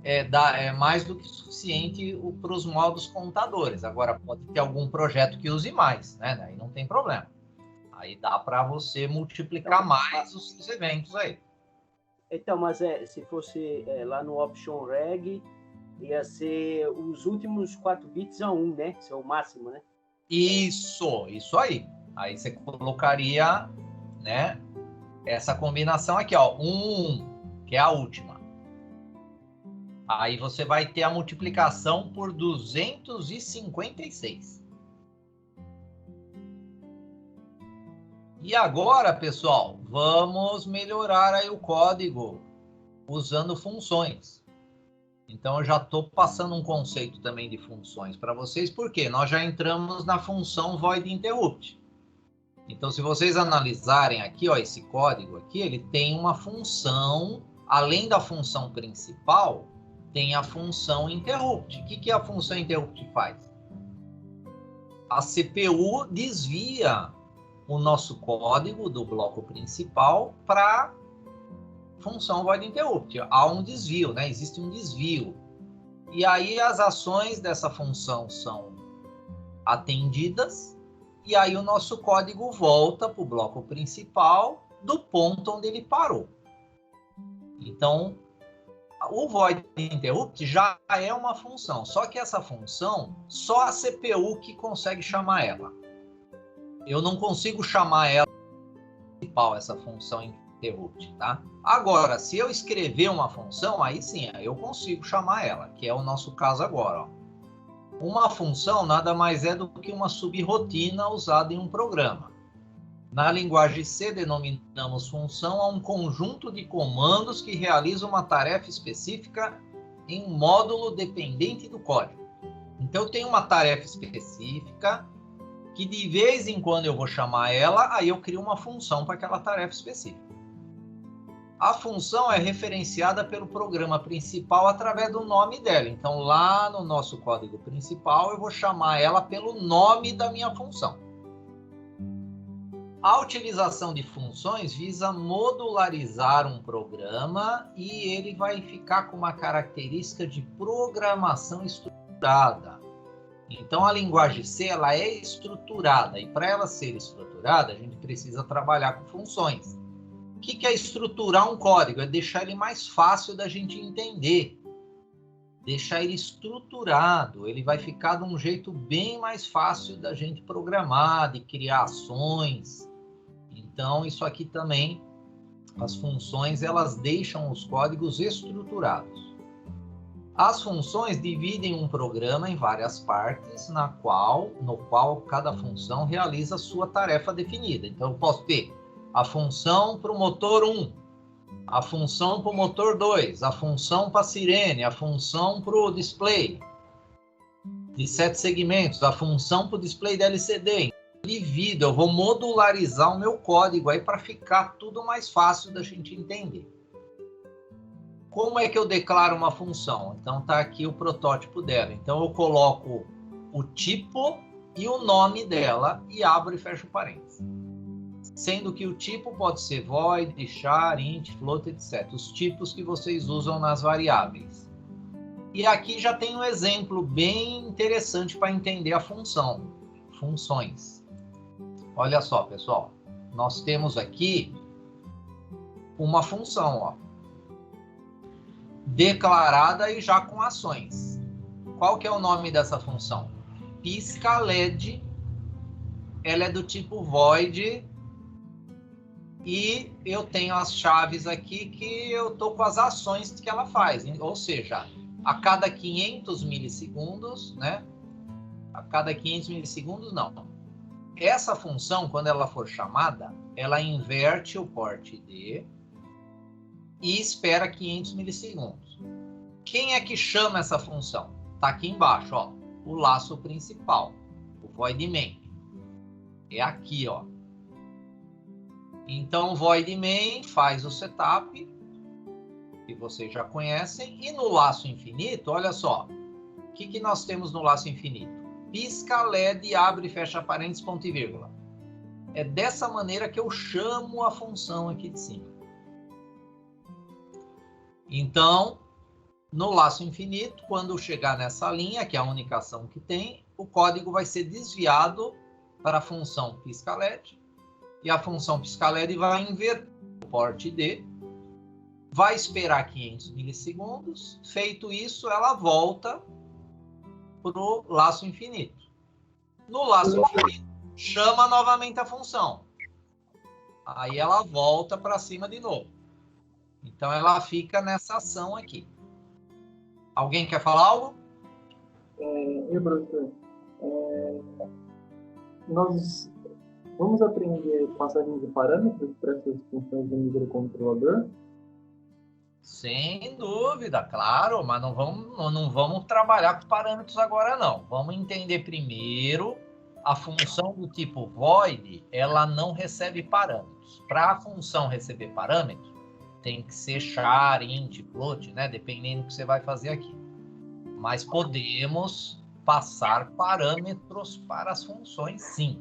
é mais do que suficiente para os modos contadores. Agora pode ter algum projeto que use mais, né? Aí não tem problema. Aí dá para você multiplicar mais os seus eventos aí. Então, mas se fosse lá no Option Reg, ia ser os últimos 4 bits a 1, né? Isso é o máximo, né? Isso aí. Aí você colocaria, né, essa combinação aqui, ó, 1, que é a última. Aí você vai ter a multiplicação por 256. E agora, pessoal, vamos melhorar aí o código usando funções. Então, eu já estou passando um conceito também de funções para vocês, porque nós já entramos na função void interrupt. Então, se vocês analisarem aqui, ó, esse código aqui, ele tem uma função, além da função principal, tem a função interrupt. O que a função interrupt faz? A CPU desvia o nosso código do bloco principal para função void interrupt. Há um desvio, né? Existe um desvio. E aí as ações dessa função são atendidas e aí o nosso código volta para o bloco principal do ponto onde ele parou. Então, o void interrupt já é uma função, só que essa função, só a CPU que consegue chamar ela. Eu não consigo chamar ela principal, essa função interrupt, tá? Agora, se eu escrever uma função, aí sim, eu consigo chamar ela, que é o nosso caso agora, ó. Uma função nada mais é do que uma subrotina usada em um programa. Na linguagem C, denominamos função a um conjunto de comandos que realizam uma tarefa específica em um módulo dependente do código. Então, eu tenho uma tarefa específica que de vez em quando eu vou chamar ela, aí eu crio uma função para aquela tarefa específica. A função é referenciada pelo programa principal através do nome dela. Então, lá no nosso código principal, eu vou chamar ela pelo nome da minha função. A utilização de funções visa modularizar um programa e ele vai ficar com uma característica de programação estruturada. Então, a linguagem C ela é estruturada e para ela ser estruturada, a gente precisa trabalhar com funções, que é estruturar um código? É deixar ele mais fácil da gente entender. Deixar ele estruturado. Ele vai ficar de um jeito bem mais fácil da gente programar, de criar ações. Então, isso aqui também, as funções, elas deixam os códigos estruturados. As funções dividem um programa em várias partes, no qual cada função realiza a sua tarefa definida. Então, eu posso ter a função para o motor 1, a função para o motor 2, a função para a sirene, a função para o display de 7 segmentos, a função para o display da LCD. Divido, eu vou modularizar o meu código aí para ficar tudo mais fácil da gente entender. Como é que eu declaro uma função? Então tá aqui o protótipo dela. Então eu coloco o tipo e o nome dela e abro e fecho parênteses. Sendo que o tipo pode ser void, char, int, float, etc. Os tipos que vocês usam nas variáveis. E aqui já tem um exemplo bem interessante para entender a função. Funções. Olha só, pessoal. Nós temos aqui uma função, ó, declarada e já com ações. Qual que é o nome dessa função? Pisca LED. Ela é do tipo void. E eu tenho as chaves aqui que eu estou com as ações que ela faz. Ou seja, a cada 500 milissegundos, né? A cada 500 milissegundos, não. Essa função, quando ela for chamada, ela inverte o port ID e espera 500 milissegundos. Quem é que chama essa função? Está aqui embaixo, ó, o laço principal, o void main. É aqui, ó. Então, o void main faz o setup, que vocês já conhecem, e no laço infinito, olha só, o que nós temos no laço infinito? Pisca LED, abre e fecha parênteses, ponto e vírgula. É dessa maneira que eu chamo a função aqui de cima. Então, no laço infinito, quando chegar nessa linha, que é a única ação que tem, o código vai ser desviado para a função pisca LED, e a função pisca LED vai inverter o port ID, vai esperar 500 milissegundos, feito isso, ela volta para o laço infinito. No laço infinito, chama novamente a função. Aí ela volta para cima de novo. Então, ela fica nessa ação aqui. Alguém quer falar algo? Professor, nós vamos aprender passagem de parâmetros para essas funções do microcontrolador? Sem dúvida, claro, mas não vamos trabalhar com parâmetros agora, não. Vamos entender primeiro a função do tipo void, ela não recebe parâmetros. Para a função receber parâmetros, tem que ser char, int, float, né? Dependendo do que você vai fazer aqui. Mas podemos passar parâmetros para as funções, sim.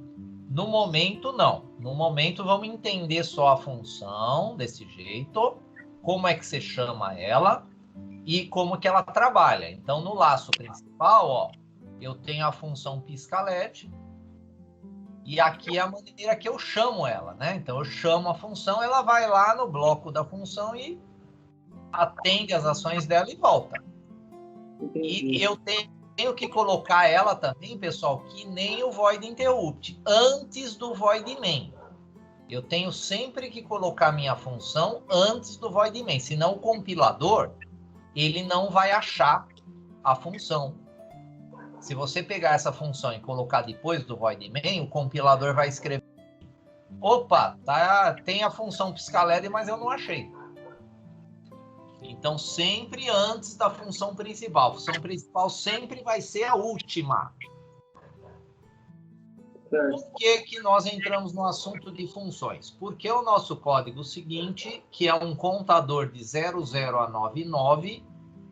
No momento, não. No momento, vamos entender só a função desse jeito, como é que você chama ela e como que ela trabalha. Então, no laço principal, ó, eu tenho a função pisca LED e aqui é a maneira que eu chamo ela, né? Então, eu chamo a função, ela vai lá no bloco da função e atende as ações dela e volta. E eu tenho que colocar ela também, pessoal, que nem o void interrupt, antes do void main. Eu tenho sempre que colocar minha função antes do void main, senão o compilador, ele não vai achar a função. Se você pegar essa função e colocar depois do void main, o compilador vai escrever: opa, tá, tem a função pisca LED, mas eu não achei. Então, sempre antes da função principal. A função principal sempre vai ser a última. Por que nós entramos no assunto de funções? Porque o nosso código seguinte, que é um contador de 00 a 99,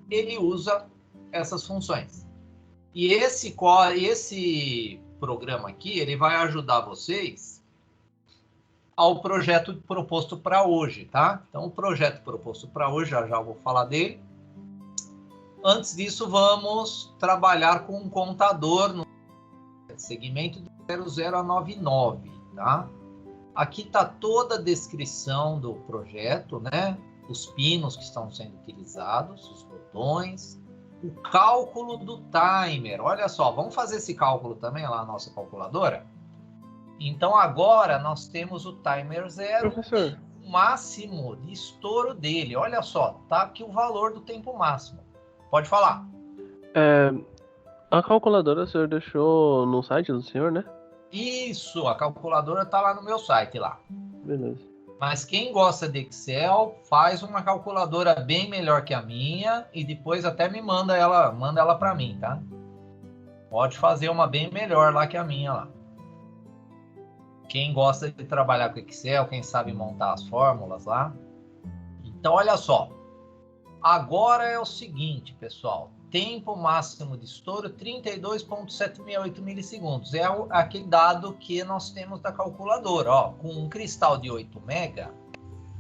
ele usa essas funções. E esse programa aqui, ele vai ajudar vocês ao projeto proposto para hoje, tá? Então, o projeto proposto para hoje, já vou falar dele. Antes disso, vamos trabalhar com um contador no segmento de 00 a 99, tá? Aqui está toda a descrição do projeto, né? Os pinos que estão sendo utilizados, os botões, o cálculo do timer. Olha só, vamos fazer esse cálculo também lá na nossa calculadora? Então agora nós temos o timer 0, Professor, o máximo de estouro dele. Olha só, tá aqui o valor do tempo máximo. Pode falar. a calculadora o senhor deixou no site do senhor, né? Isso, a calculadora está lá no meu site lá. Beleza. Mas quem gosta de Excel faz uma calculadora bem melhor que a minha e depois até me manda ela para mim, tá? Pode fazer uma bem melhor lá que a minha lá. Quem gosta de trabalhar com Excel, quem sabe montar as fórmulas lá. Então, olha só. Agora é o seguinte, pessoal. Tempo máximo de estouro, 32,768 milissegundos. É aquele dado que nós temos da calculadora. Ó, com um cristal de 8 mega,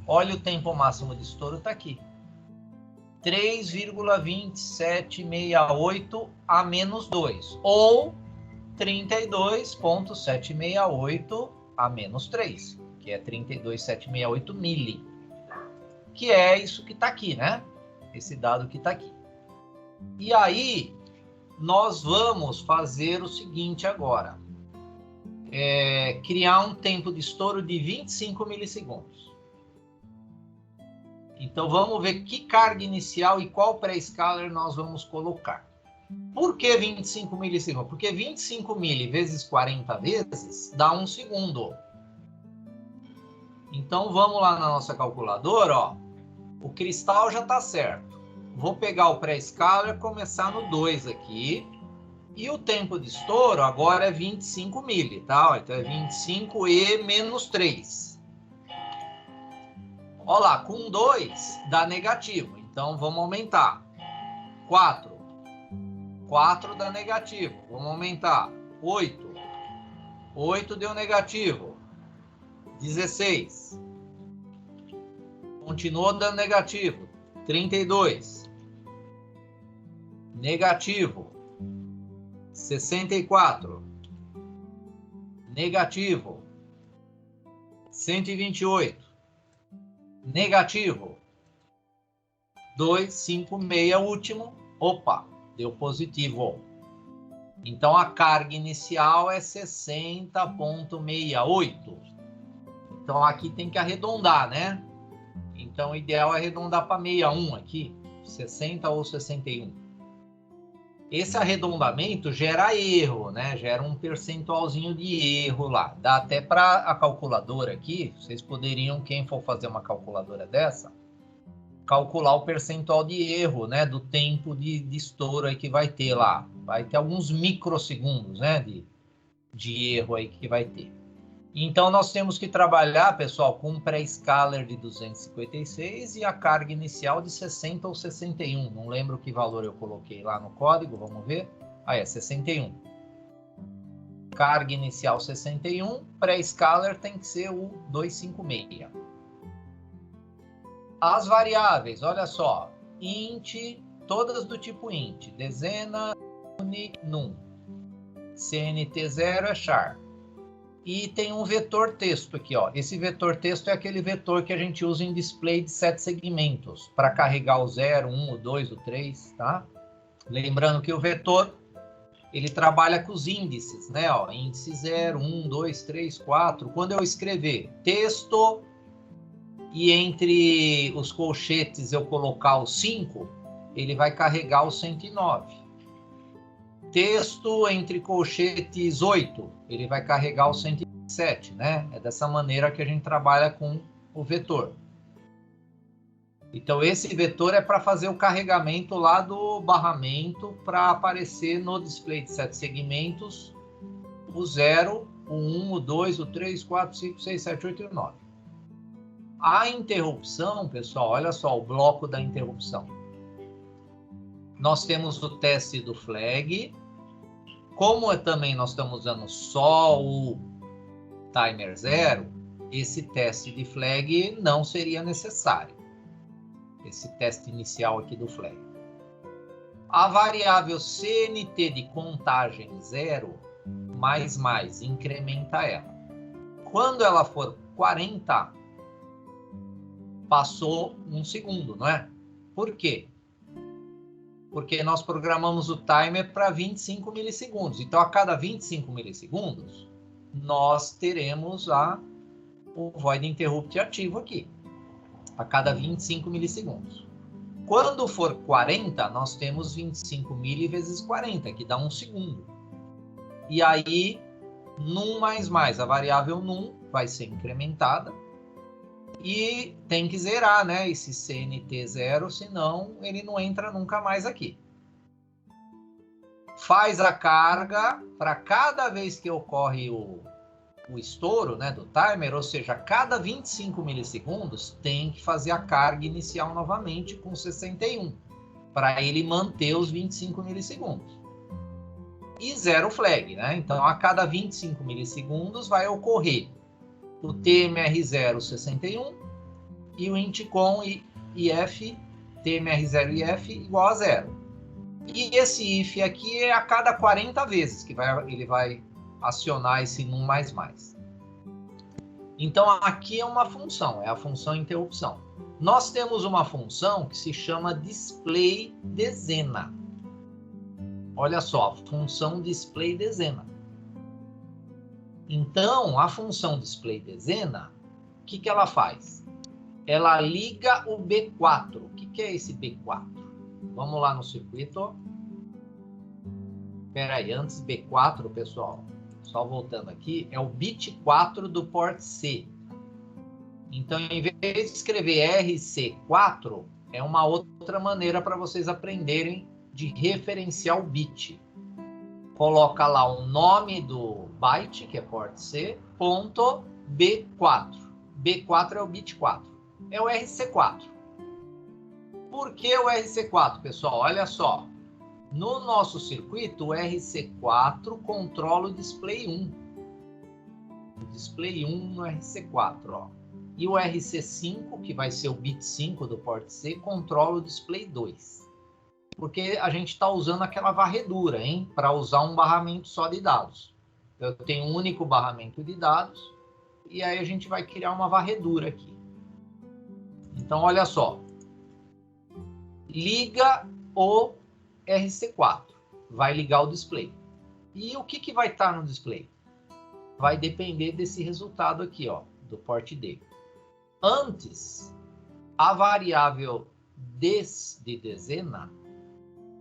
olha o tempo máximo de estouro, está aqui. 3,2768 a menos 2. Ou 32,768 a menos 3. Que é 32,768 mili. Que é isso que está aqui, né? Esse dado que está aqui. E aí, nós vamos fazer o seguinte agora. Criar um tempo de estouro de 25 milissegundos. Então, vamos ver que carga inicial e qual pré-scaler nós vamos colocar. Por que 25 milissegundos? Porque 25 mili vezes 40 vezes dá 1 segundo. Então, vamos lá na nossa calculadora. Ó. O cristal já está certo. Vou pegar o pré-scaler e começar no 2 aqui. E o tempo de estouro agora é 25 mili, tá? Então é 25 e menos 3. Olha lá, com 2 dá negativo. Então vamos aumentar. 4. 4 dá negativo. Vamos aumentar. 8. 8 deu negativo. 16. Continuou dando negativo. 32. Negativo. 64. Negativo. 128. Negativo. 256, último. Opa, deu positivo. Então a carga inicial é 60,68. Então aqui tem que arredondar, né? Então o ideal é arredondar para 61 aqui, 60 ou 61. Esse arredondamento gera erro, né? Gera um percentualzinho de erro lá. Dá até para a calculadora aqui, vocês poderiam, quem for fazer uma calculadora dessa, calcular o percentual de erro, né? Do tempo de estouro aí que vai ter lá. Vai ter alguns microsegundos, né? De erro aí que vai ter. Então, nós temos que trabalhar, pessoal, com um pré-scaler de 256 e a carga inicial de 60 ou 61. Não lembro que valor eu coloquei lá no código, vamos ver. Ah, é 61. Carga inicial 61, pré-scaler tem que ser o 256. As variáveis, olha só. Int, todas do tipo int. Dezena, uni, num. CNT0 é char. E tem um vetor texto aqui, ó. Esse vetor texto é aquele vetor que a gente usa em display de 7 segmentos, para carregar o 0, 1, o 2, o 3, tá? Lembrando que o vetor, ele trabalha com os índices, né? Ó, índice 0, 1, 2, 3, 4. Quando eu escrever texto e entre os colchetes eu colocar o 5, ele vai carregar o 109. Texto entre colchetes 8, ele vai carregar o 107, né? É dessa maneira que a gente trabalha com o vetor. Então, esse vetor é para fazer o carregamento lá do barramento para aparecer no display de 7 segmentos o 0, o 1, o 2, o 3, 4, 5, 6, 7, 8 e o 9. A interrupção, pessoal, olha só o bloco da interrupção. Nós temos o teste do flag. Como também nós estamos usando só o timer 0, esse teste de flag não seria necessário. Esse teste inicial aqui do flag. A variável CNT de contagem 0, mais, incrementa ela. Quando ela for 40, passou 1 segundo, não é? Por quê? Porque nós programamos o timer para 25 milissegundos. Então, a cada 25 milissegundos, nós teremos o void interrupt ativo aqui. A cada 25 milissegundos. Quando for 40, nós temos 25 mili vezes 40, que dá 1 segundo. E aí, num mais, a variável num vai ser incrementada. E tem que zerar, né, esse CNT0, senão ele não entra nunca mais aqui. Faz a carga para cada vez que ocorre o estouro, né, do timer, ou seja, a cada 25 milissegundos tem que fazer a carga inicial novamente com 61, para ele manter os 25 milissegundos. E zero flag, né? Então, a cada 25 milissegundos vai ocorrer o TMR0 61 e o intcom IF, TMR0 IF igual a 0. E esse if aqui é a cada 40 vezes que ele vai acionar esse num mais. Então, aqui é uma função, é a função interrupção. Nós temos uma função que se chama display dezena. Olha só, função display dezena. Então, a função display dezena, o que ela faz? Ela liga o B4. O que é esse B4? Vamos lá no circuito. Espera aí, antes B4, pessoal, só voltando aqui, é o bit 4 do port C. Então, em vez de escrever RC4, é uma outra maneira para vocês aprenderem de referenciar o bit. Coloca lá o nome do byte, que é port C, ponto B4. B4 é o bit 4. É o RC4. Por que o RC4, pessoal? Olha só. No nosso circuito, o RC4 controla o display 1. O display 1 no RC4, ó. E o RC5, que vai ser o bit 5 do port C, controla o display 2. Porque a gente está usando aquela varredura, hein? Para usar um barramento só de dados. Eu tenho um único barramento de dados e aí a gente vai criar uma varredura aqui. Então, olha só. Liga o RC4. Vai ligar o display. E o que vai estar no display? Vai depender desse resultado aqui, ó, do port D. Antes, a variável de dezena,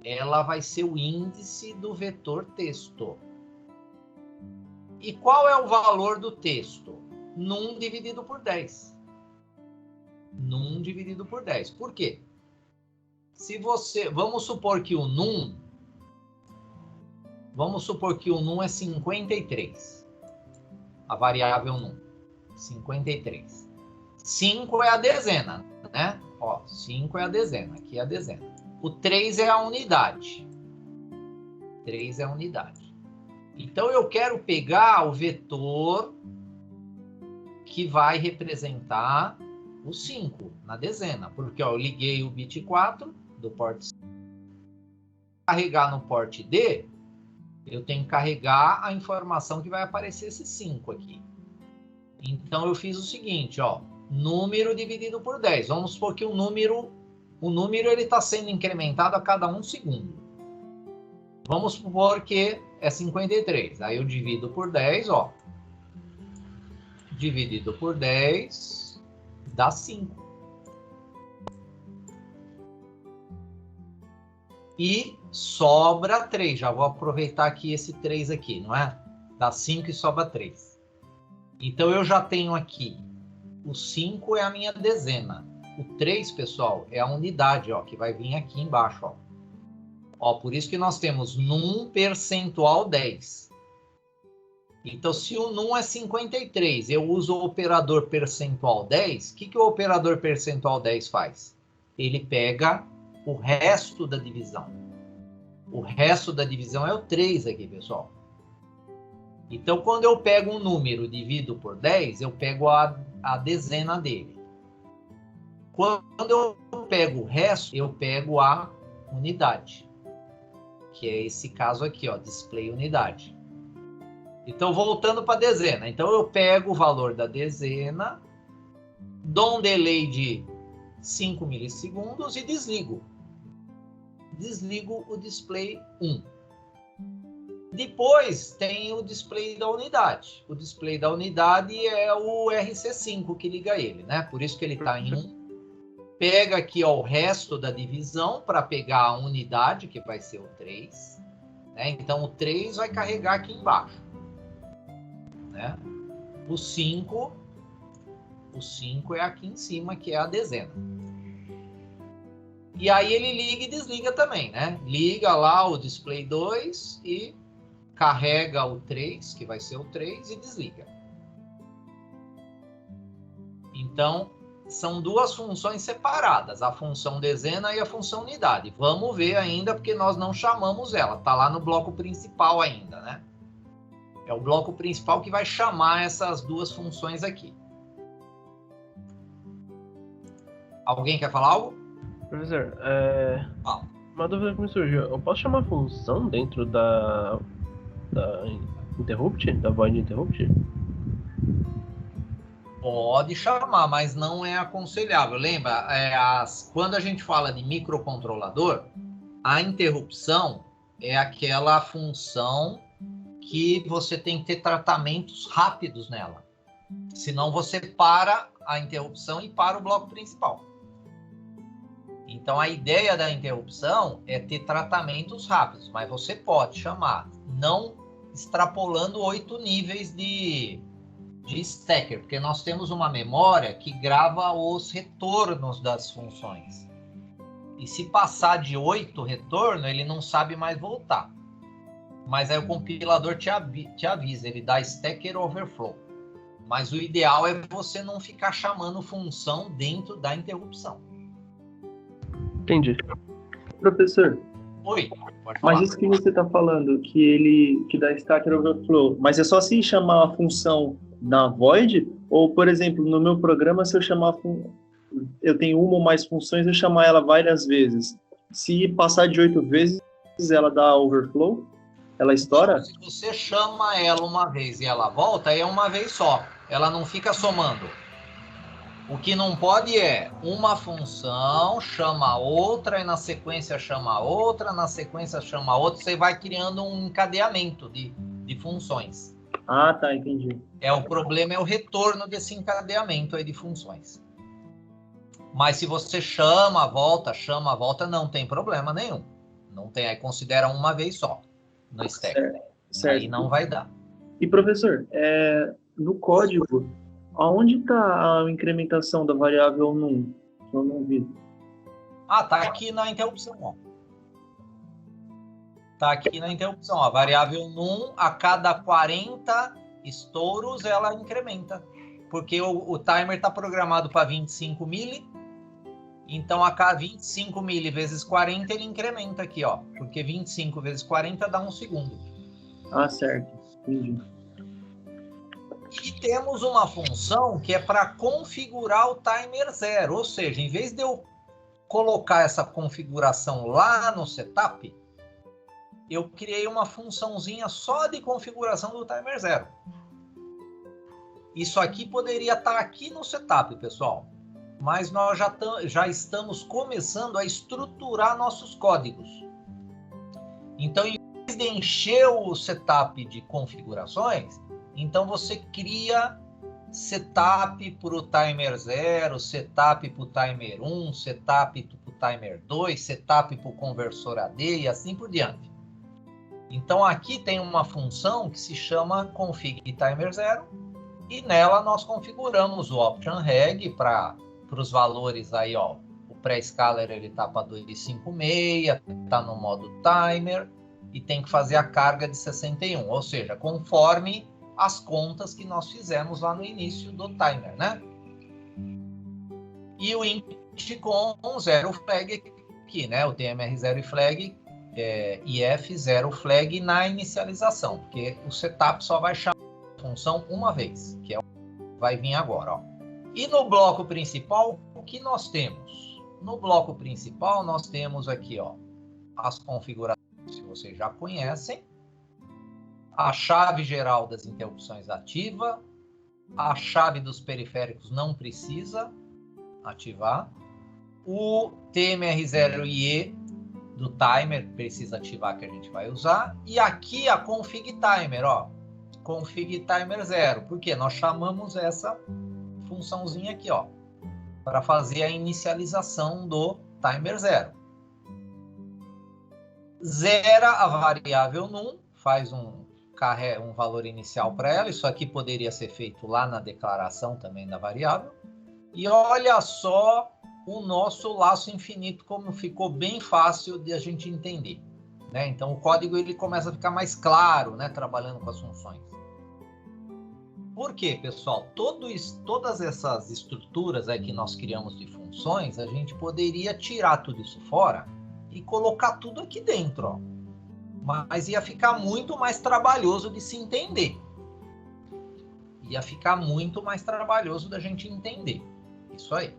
ela vai ser o índice do vetor texto. E qual é o valor do texto? Num dividido por 10. Num dividido por 10. Por quê? Se você, vamos supor que o num é 53. A variável num, 53. 5 é a dezena, né? Ó, 5 é a dezena, aqui é a dezena. O 3 é a unidade. 3 é a unidade. Então, eu quero pegar o vetor que vai representar o 5 na dezena. Porque ó, eu liguei o bit 4 do port C. Carregar no port D, eu tenho que carregar a informação que vai aparecer esse 5 aqui. Então, eu fiz o seguinte, ó. Número dividido por 10. Vamos supor que o número ele está sendo incrementado a cada 1 segundo. Vamos supor que é 53. Aí eu divido por 10, ó. Dividido por 10 dá 5. E sobra 3. Já vou aproveitar aqui esse 3 aqui, não é? Dá 5 e sobra 3. Então eu já tenho aqui. O 5 é a minha dezena. O 3, pessoal, é a unidade, ó, que vai vir aqui embaixo, ó. Ó, por isso que nós temos num percentual 10. Então, se o num é 53, eu uso o operador percentual 10, o que o operador percentual 10 faz? Ele pega o resto da divisão. O resto da divisão é o 3 aqui, pessoal. Então, quando eu pego um número e divido por 10, eu pego a dezena dele. Quando eu pego o resto, eu pego a unidade. Que é esse caso aqui, ó, display unidade. Então, voltando para a dezena. Então, eu pego o valor da dezena, dou um delay de 5 milissegundos e desligo. Desligo o display 1. Depois tem o display da unidade. O display da unidade é o RC5 que liga ele, né? Por isso que ele está em 1. Pega aqui ó, o resto da divisão para pegar a unidade, que vai ser o 3. Né? Então, o 3 vai carregar aqui embaixo. Né? O 5 é aqui em cima, que é a dezena. E aí ele liga e desliga também, né? Liga lá o display 2 e carrega o 3, que vai ser o 3, e desliga. Então, são duas funções separadas, a função dezena e a função unidade. Vamos ver ainda, porque nós não chamamos ela. Está lá no bloco principal ainda, né? É o bloco principal que vai chamar essas duas funções aqui. Alguém quer falar algo? Professor, uma dúvida que me surgiu. Eu posso chamar função dentro da interrupt? Da void interrupt? Pode chamar, mas não é aconselhável. Lembra, quando a gente fala de microcontrolador, a interrupção é aquela função que você tem que ter tratamentos rápidos nela. Senão você para a interrupção e para o bloco principal. Então, a ideia da interrupção é ter tratamentos rápidos, mas você pode chamar, não extrapolando 8 níveis de stacker, porque nós temos uma memória que grava os retornos das funções. E se passar de 8 retornos, ele não sabe mais voltar. Mas aí o compilador te avisa, ele dá stacker overflow. Mas o ideal é você não ficar chamando função dentro da interrupção. Entendi. Professor, Oi, pode falar. mas isso que você está falando, que dá stacker overflow, mas é só se chamar a função na void? Ou, por exemplo, no meu programa, se eu chamar eu tenho uma ou mais funções, eu chamar ela várias vezes. Se passar de 8 vezes, ela dá overflow? Ela estoura? Se você chama ela uma vez e ela volta, é uma vez só. Ela não fica somando. O que não pode é uma função chama outra e na sequência chama outra, na sequência chama outra. Você vai criando um encadeamento de funções. Ah, tá, entendi. O problema é o retorno desse encadeamento aí de funções. Mas se você chama, volta, não tem problema nenhum. Não tem, aí considera uma vez só no stack. Certo. Aí não vai dar. E, professor, no código, aonde está a incrementação da variável num? Eu não vi. Tá aqui na interrupção, ó. Tá aqui na interrupção, ó. A variável num, a cada 40 estouros, ela incrementa. Porque o timer está programado para 25 mili. Então, a cada 25 mili vezes 40, ele incrementa aqui, ó. Porque 25 vezes 40 dá 1 segundo. Ah, certo. Entendi. E temos uma função que é para configurar o timer 0. Ou seja, em vez de eu colocar essa configuração lá no setup, eu criei uma funçãozinha só de configuração do timer 0. Isso aqui poderia estar aqui no setup, pessoal. Mas nós já estamos começando a estruturar nossos códigos. Então, em vez de encher o setup de configurações, então você cria setup para o timer 0, setup para o timer 1, setup para o timer 2, setup para o conversor AD e assim por diante. Então, aqui tem uma função que se chama config timer 0 e nela nós configuramos o option reg para os valores aí, ó. O pré-scaler ele tá para 256, tá no modo timer e tem que fazer a carga de 61, ou seja, conforme as contas que nós fizemos lá no início do timer, né? E o int com 0 flag aqui, né? O TMR0 e flag, IF0 flag na inicialização, porque o setup só vai chamar a função uma vez, que vai vir agora, ó. E no bloco principal, o que nós temos? No bloco principal, nós temos aqui, ó, as configurações que vocês já conhecem. a chave geral das interrupções ativa, a chave dos periféricos não precisa ativar, o TMR0IE do timer precisa ativar, que a gente vai usar, e aqui a config timer, ó, config timer 0, porque nós chamamos essa funçãozinha aqui, ó, para fazer a inicialização do timer 0. Zera a variável num, faz um valor inicial para ela. Isso aqui poderia ser feito lá na declaração também da variável. E olha só o nosso laço infinito, como ficou bem fácil de a gente entender, né? Então o código ele começa a ficar mais claro, né, trabalhando com as funções. Por quê, pessoal? Todas essas estruturas aí que nós criamos de funções, a gente poderia tirar tudo isso fora e colocar tudo aqui dentro, ó. Mas ia ficar muito mais trabalhoso de se entender. Ia ficar muito mais trabalhoso da gente entender. Isso aí.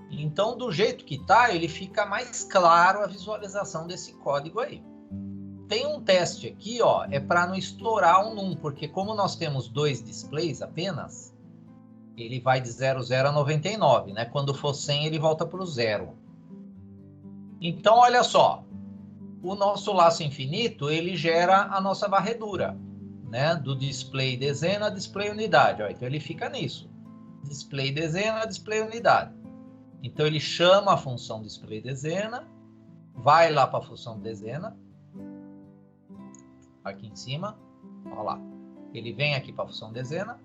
Então, do jeito que tá, ele fica mais claro a visualização desse código aí. Tem um teste aqui, ó, é para não estourar um num, porque como nós temos 2 displays apenas, ele vai de 00 a 99, né? Quando for 100, ele volta para o 0. Então, olha só. O nosso laço infinito, ele gera a nossa varredura, né? Do display dezena a display unidade. Ó. Então, ele fica nisso. Display dezena a display unidade. Então, ele chama a função display dezena, vai lá para a função dezena, aqui em cima, ó lá. Ele vem aqui para a função dezena,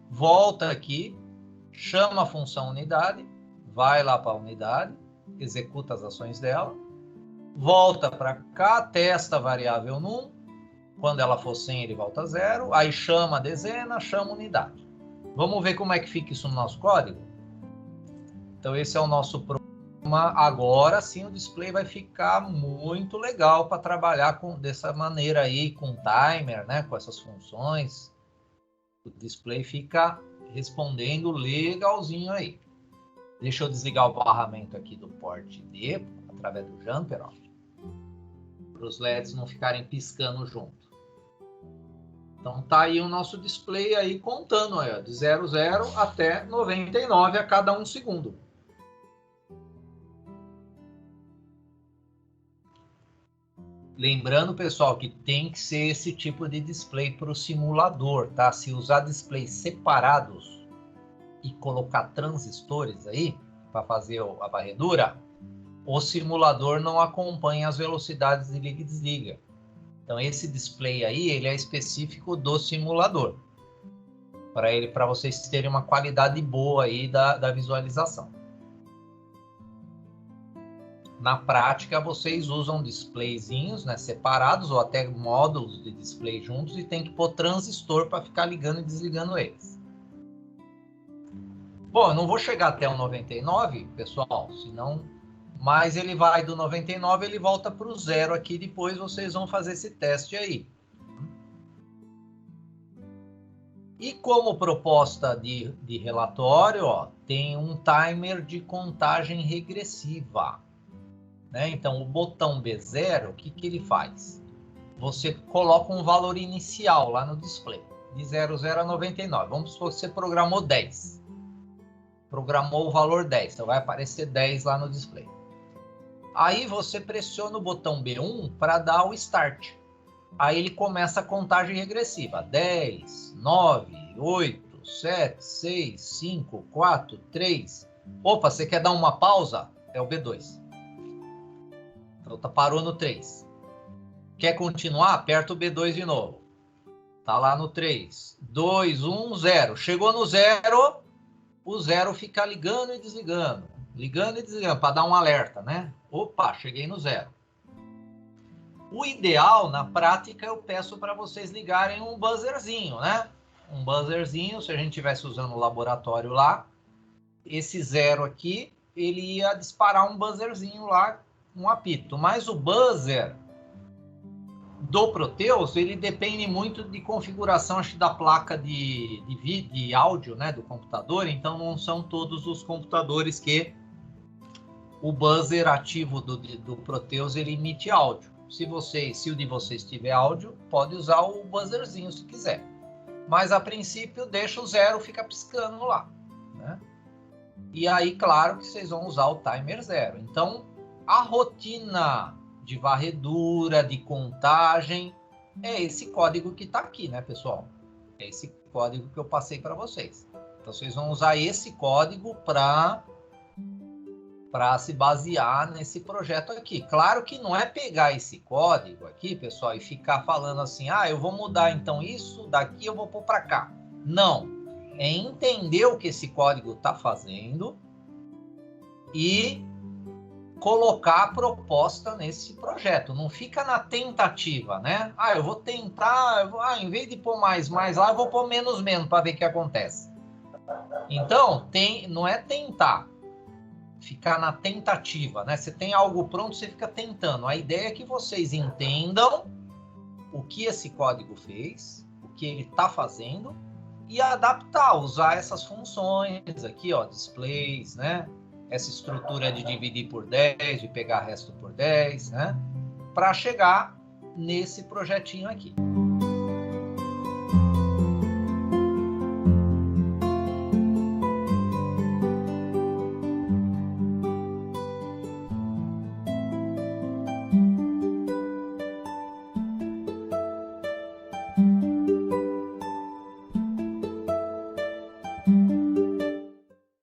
volta aqui, chama a função unidade, vai lá para a unidade, executa as ações dela, volta para cá, testa a variável num, quando ela for 100 ele volta a 0, aí chama a dezena, chama a unidade. Vamos ver como é que fica isso no nosso código? Então esse é o nosso programa. Agora sim o display vai ficar muito legal para trabalhar dessa maneira aí, com timer, né, com essas funções. O display fica respondendo legalzinho aí. Deixa eu desligar o barramento aqui do port D, através do jumper, ó, para os LEDs não ficarem piscando junto. Então tá aí o nosso display aí contando aí, ó, de 00 até 99 a cada 1 segundo. Lembrando, pessoal, que tem que ser esse tipo de display para o simulador, tá? Se usar displays separados e colocar transistores aí para fazer a varredura, o simulador não acompanha as velocidades de liga e desliga. Então esse display aí, ele é específico do simulador, para vocês terem uma qualidade boa aí da visualização. Na prática, vocês usam displayzinhos, né, separados ou até módulos de display juntos e tem que pôr transistor para ficar ligando e desligando eles. Bom, eu não vou chegar até o 99, pessoal, senão... Mas ele vai do 99, ele volta para o 0 aqui, depois vocês vão fazer esse teste aí. E como proposta de relatório, ó, tem um timer de contagem regressiva, né? Então, o botão B0, o que ele faz? Você coloca um valor inicial lá no display, de 00 a 99. Vamos supor que você programou 10. Programou o valor 10, então vai aparecer 10 lá no display. Aí você pressiona o botão B1 para dar o start. Aí ele começa a contagem regressiva. 10, 9, 8, 7, 6, 5, 4, 3. Opa, você quer dar uma pausa? É o B2. Então parou no 3. Quer continuar? Aperta o B2 de novo. Tá lá no 3. 2, 1, 0. Chegou no 0, o 0 fica ligando e desligando. Ligando e desligando, para dar um alerta, né? Opa, cheguei no 0. O ideal, na prática, eu peço para vocês ligarem um buzzerzinho, né? Um buzzerzinho, se a gente estivesse usando o laboratório lá, esse 0 aqui, ele ia disparar um buzzerzinho lá, um apito. Mas o buzzer do Proteus, ele depende muito de configuração, acho que da placa de vídeo, de áudio, né, do computador. Então, não são todos os computadores que o buzzer ativo do Proteus ele emite áudio. Se o de vocês tiver áudio, pode usar o buzzerzinho se quiser. Mas a princípio deixa o 0 fica piscando lá, né? E aí, claro que vocês vão usar o timer 0. Então, a rotina de varredura, de contagem, é esse código que está aqui, né, pessoal? É esse código que eu passei para vocês. Então, vocês vão usar esse código para se basear nesse projeto aqui. Claro que não é pegar esse código aqui, pessoal, e ficar falando assim, eu vou mudar então isso, daqui eu vou pôr para cá. Não. É entender o que esse código está fazendo e colocar a proposta nesse projeto. Não fica na tentativa, né? Eu vou tentar, em vez de pôr mais lá, eu vou pôr menos para ver o que acontece. Então, não é tentar. Ficar na tentativa, né? Você tem algo pronto, você fica tentando. A ideia é que vocês entendam o que esse código fez, o que ele está fazendo, e adaptar, usar essas funções aqui, ó, displays, né? Essa estrutura de dividir por 10, de pegar resto por 10, né? Para chegar nesse projetinho aqui.